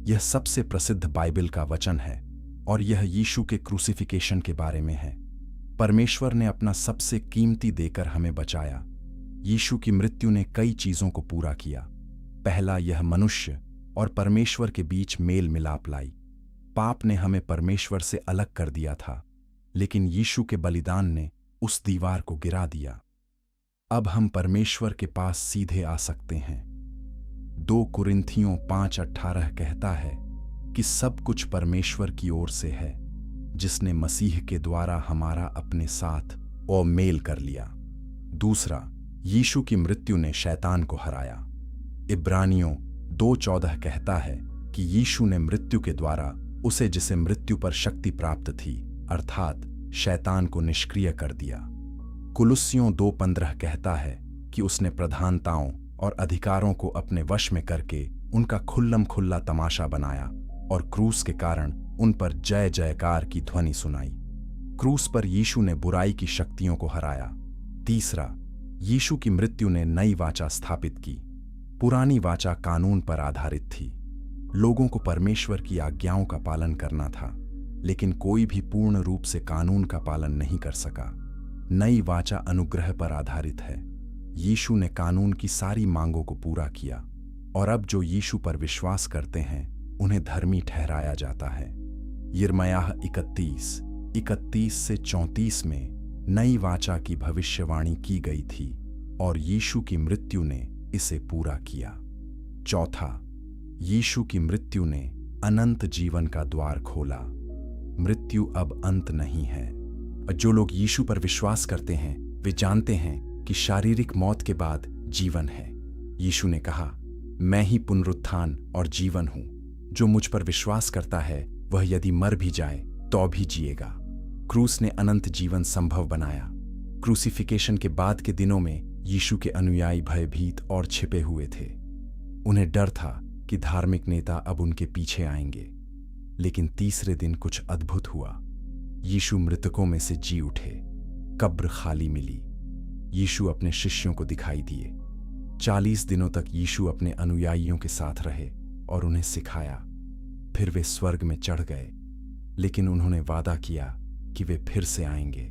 यह सबसे प्रसिद्ध बाइबल का वचन है और यह यीशु के क्रूसिफिकेशन के बारे में है। परमेश्वर ने अपना सबसे कीमती देकर हमें बचाया। यीशु की मृत्यु ने कई चीजों को पूरा किया। पहला, यह मनुष्य और परमेश्वर के बीच मेल मिलाप लाई। पाप ने हमें परमेश्वर से अलग कर दिया था, लेकिन यीशु के बलिदान ने उस दीवार को गिरा दिया। अब हम परमेश्वर के पास सीधे आ सकते हैं। 2 कुरिन्थियों 5:18 कहता है कि सब कुछ परमेश्वर की ओर से है, जिसने मसीह के द्वारा हमारा अपने साथ और मेल कर लिया। दूसरा, यीशु की मृत्यु ने शैतान को हराया। इब्रानियों 2:14 कहता है कि यीशु ने मृत्यु के द्वारा उसे जिसे मृत्यु पर शक्ति प्राप्त थी, अर्थात शैतान को निष्क्रिय कर दिया। कुलुस्सियों 2:15 कहता है कि उसने प्रधानताओं और अधिकारों को अपने वश में करके उनका खुल्लम खुल्ला तमाशा बनाया और क्रूस के कारण उन पर जय जयकार की ध्वनि सुनाई। क्रूस पर यीशु ने बुराई की शक्तियों को हराया। तीसरा, यीशु की मृत्यु ने नई वाचा स्थापित की। पुरानी वाचा कानून पर आधारित थी। लोगों को परमेश्वर की आज्ञाओं का पालन करना था, लेकिन कोई भी पूर्ण रूप से कानून का पालन नहीं कर सका। नई वाचा अनुग्रह पर आधारित है। यीशु ने कानून की सारी मांगों को पूरा किया, और अब जो यीशु पर विश्वास करते हैं उन्हें धर्मी ठहराया जाता है। यिर्मयाह 31:31 से 34 में नई वाचा की भविष्यवाणी की गई थी और यीशु की मृत्यु ने इसे पूरा किया। चौथा, यीशु की मृत्यु ने अनंत जीवन का द्वार खोला। मृत्यु अब अंत नहीं है। जो लोग यीशु पर विश्वास करते हैं वे जानते हैं कि शारीरिक मौत के बाद जीवन है। यीशु ने कहा, मैं ही पुनरुत्थान और जीवन हूं। जो मुझ पर विश्वास करता है वह यदि मर भी जाए तो भी जिएगा। क्रूस ने अनंत जीवन संभव बनाया। क्रूसिफिकेशन के बाद के दिनों में यीशु के अनुयायी भयभीत और छिपे हुए थे। उन्हें डर था कि धार्मिक नेता अब उनके पीछे आएंगे, लेकिन तीसरे दिन कुछ अद्भुत हुआ। यीशु मृतकों में से जी उठे। कब्र खाली मिली। यीशु अपने शिष्यों को दिखाई दिए। 40 दिनों तक यीशु अपने अनुयायियों के साथ रहे और उन्हें सिखाया। फिर वे स्वर्ग में चढ़ गए, लेकिन उन्होंने वादा किया कि वे फिर से आएंगे।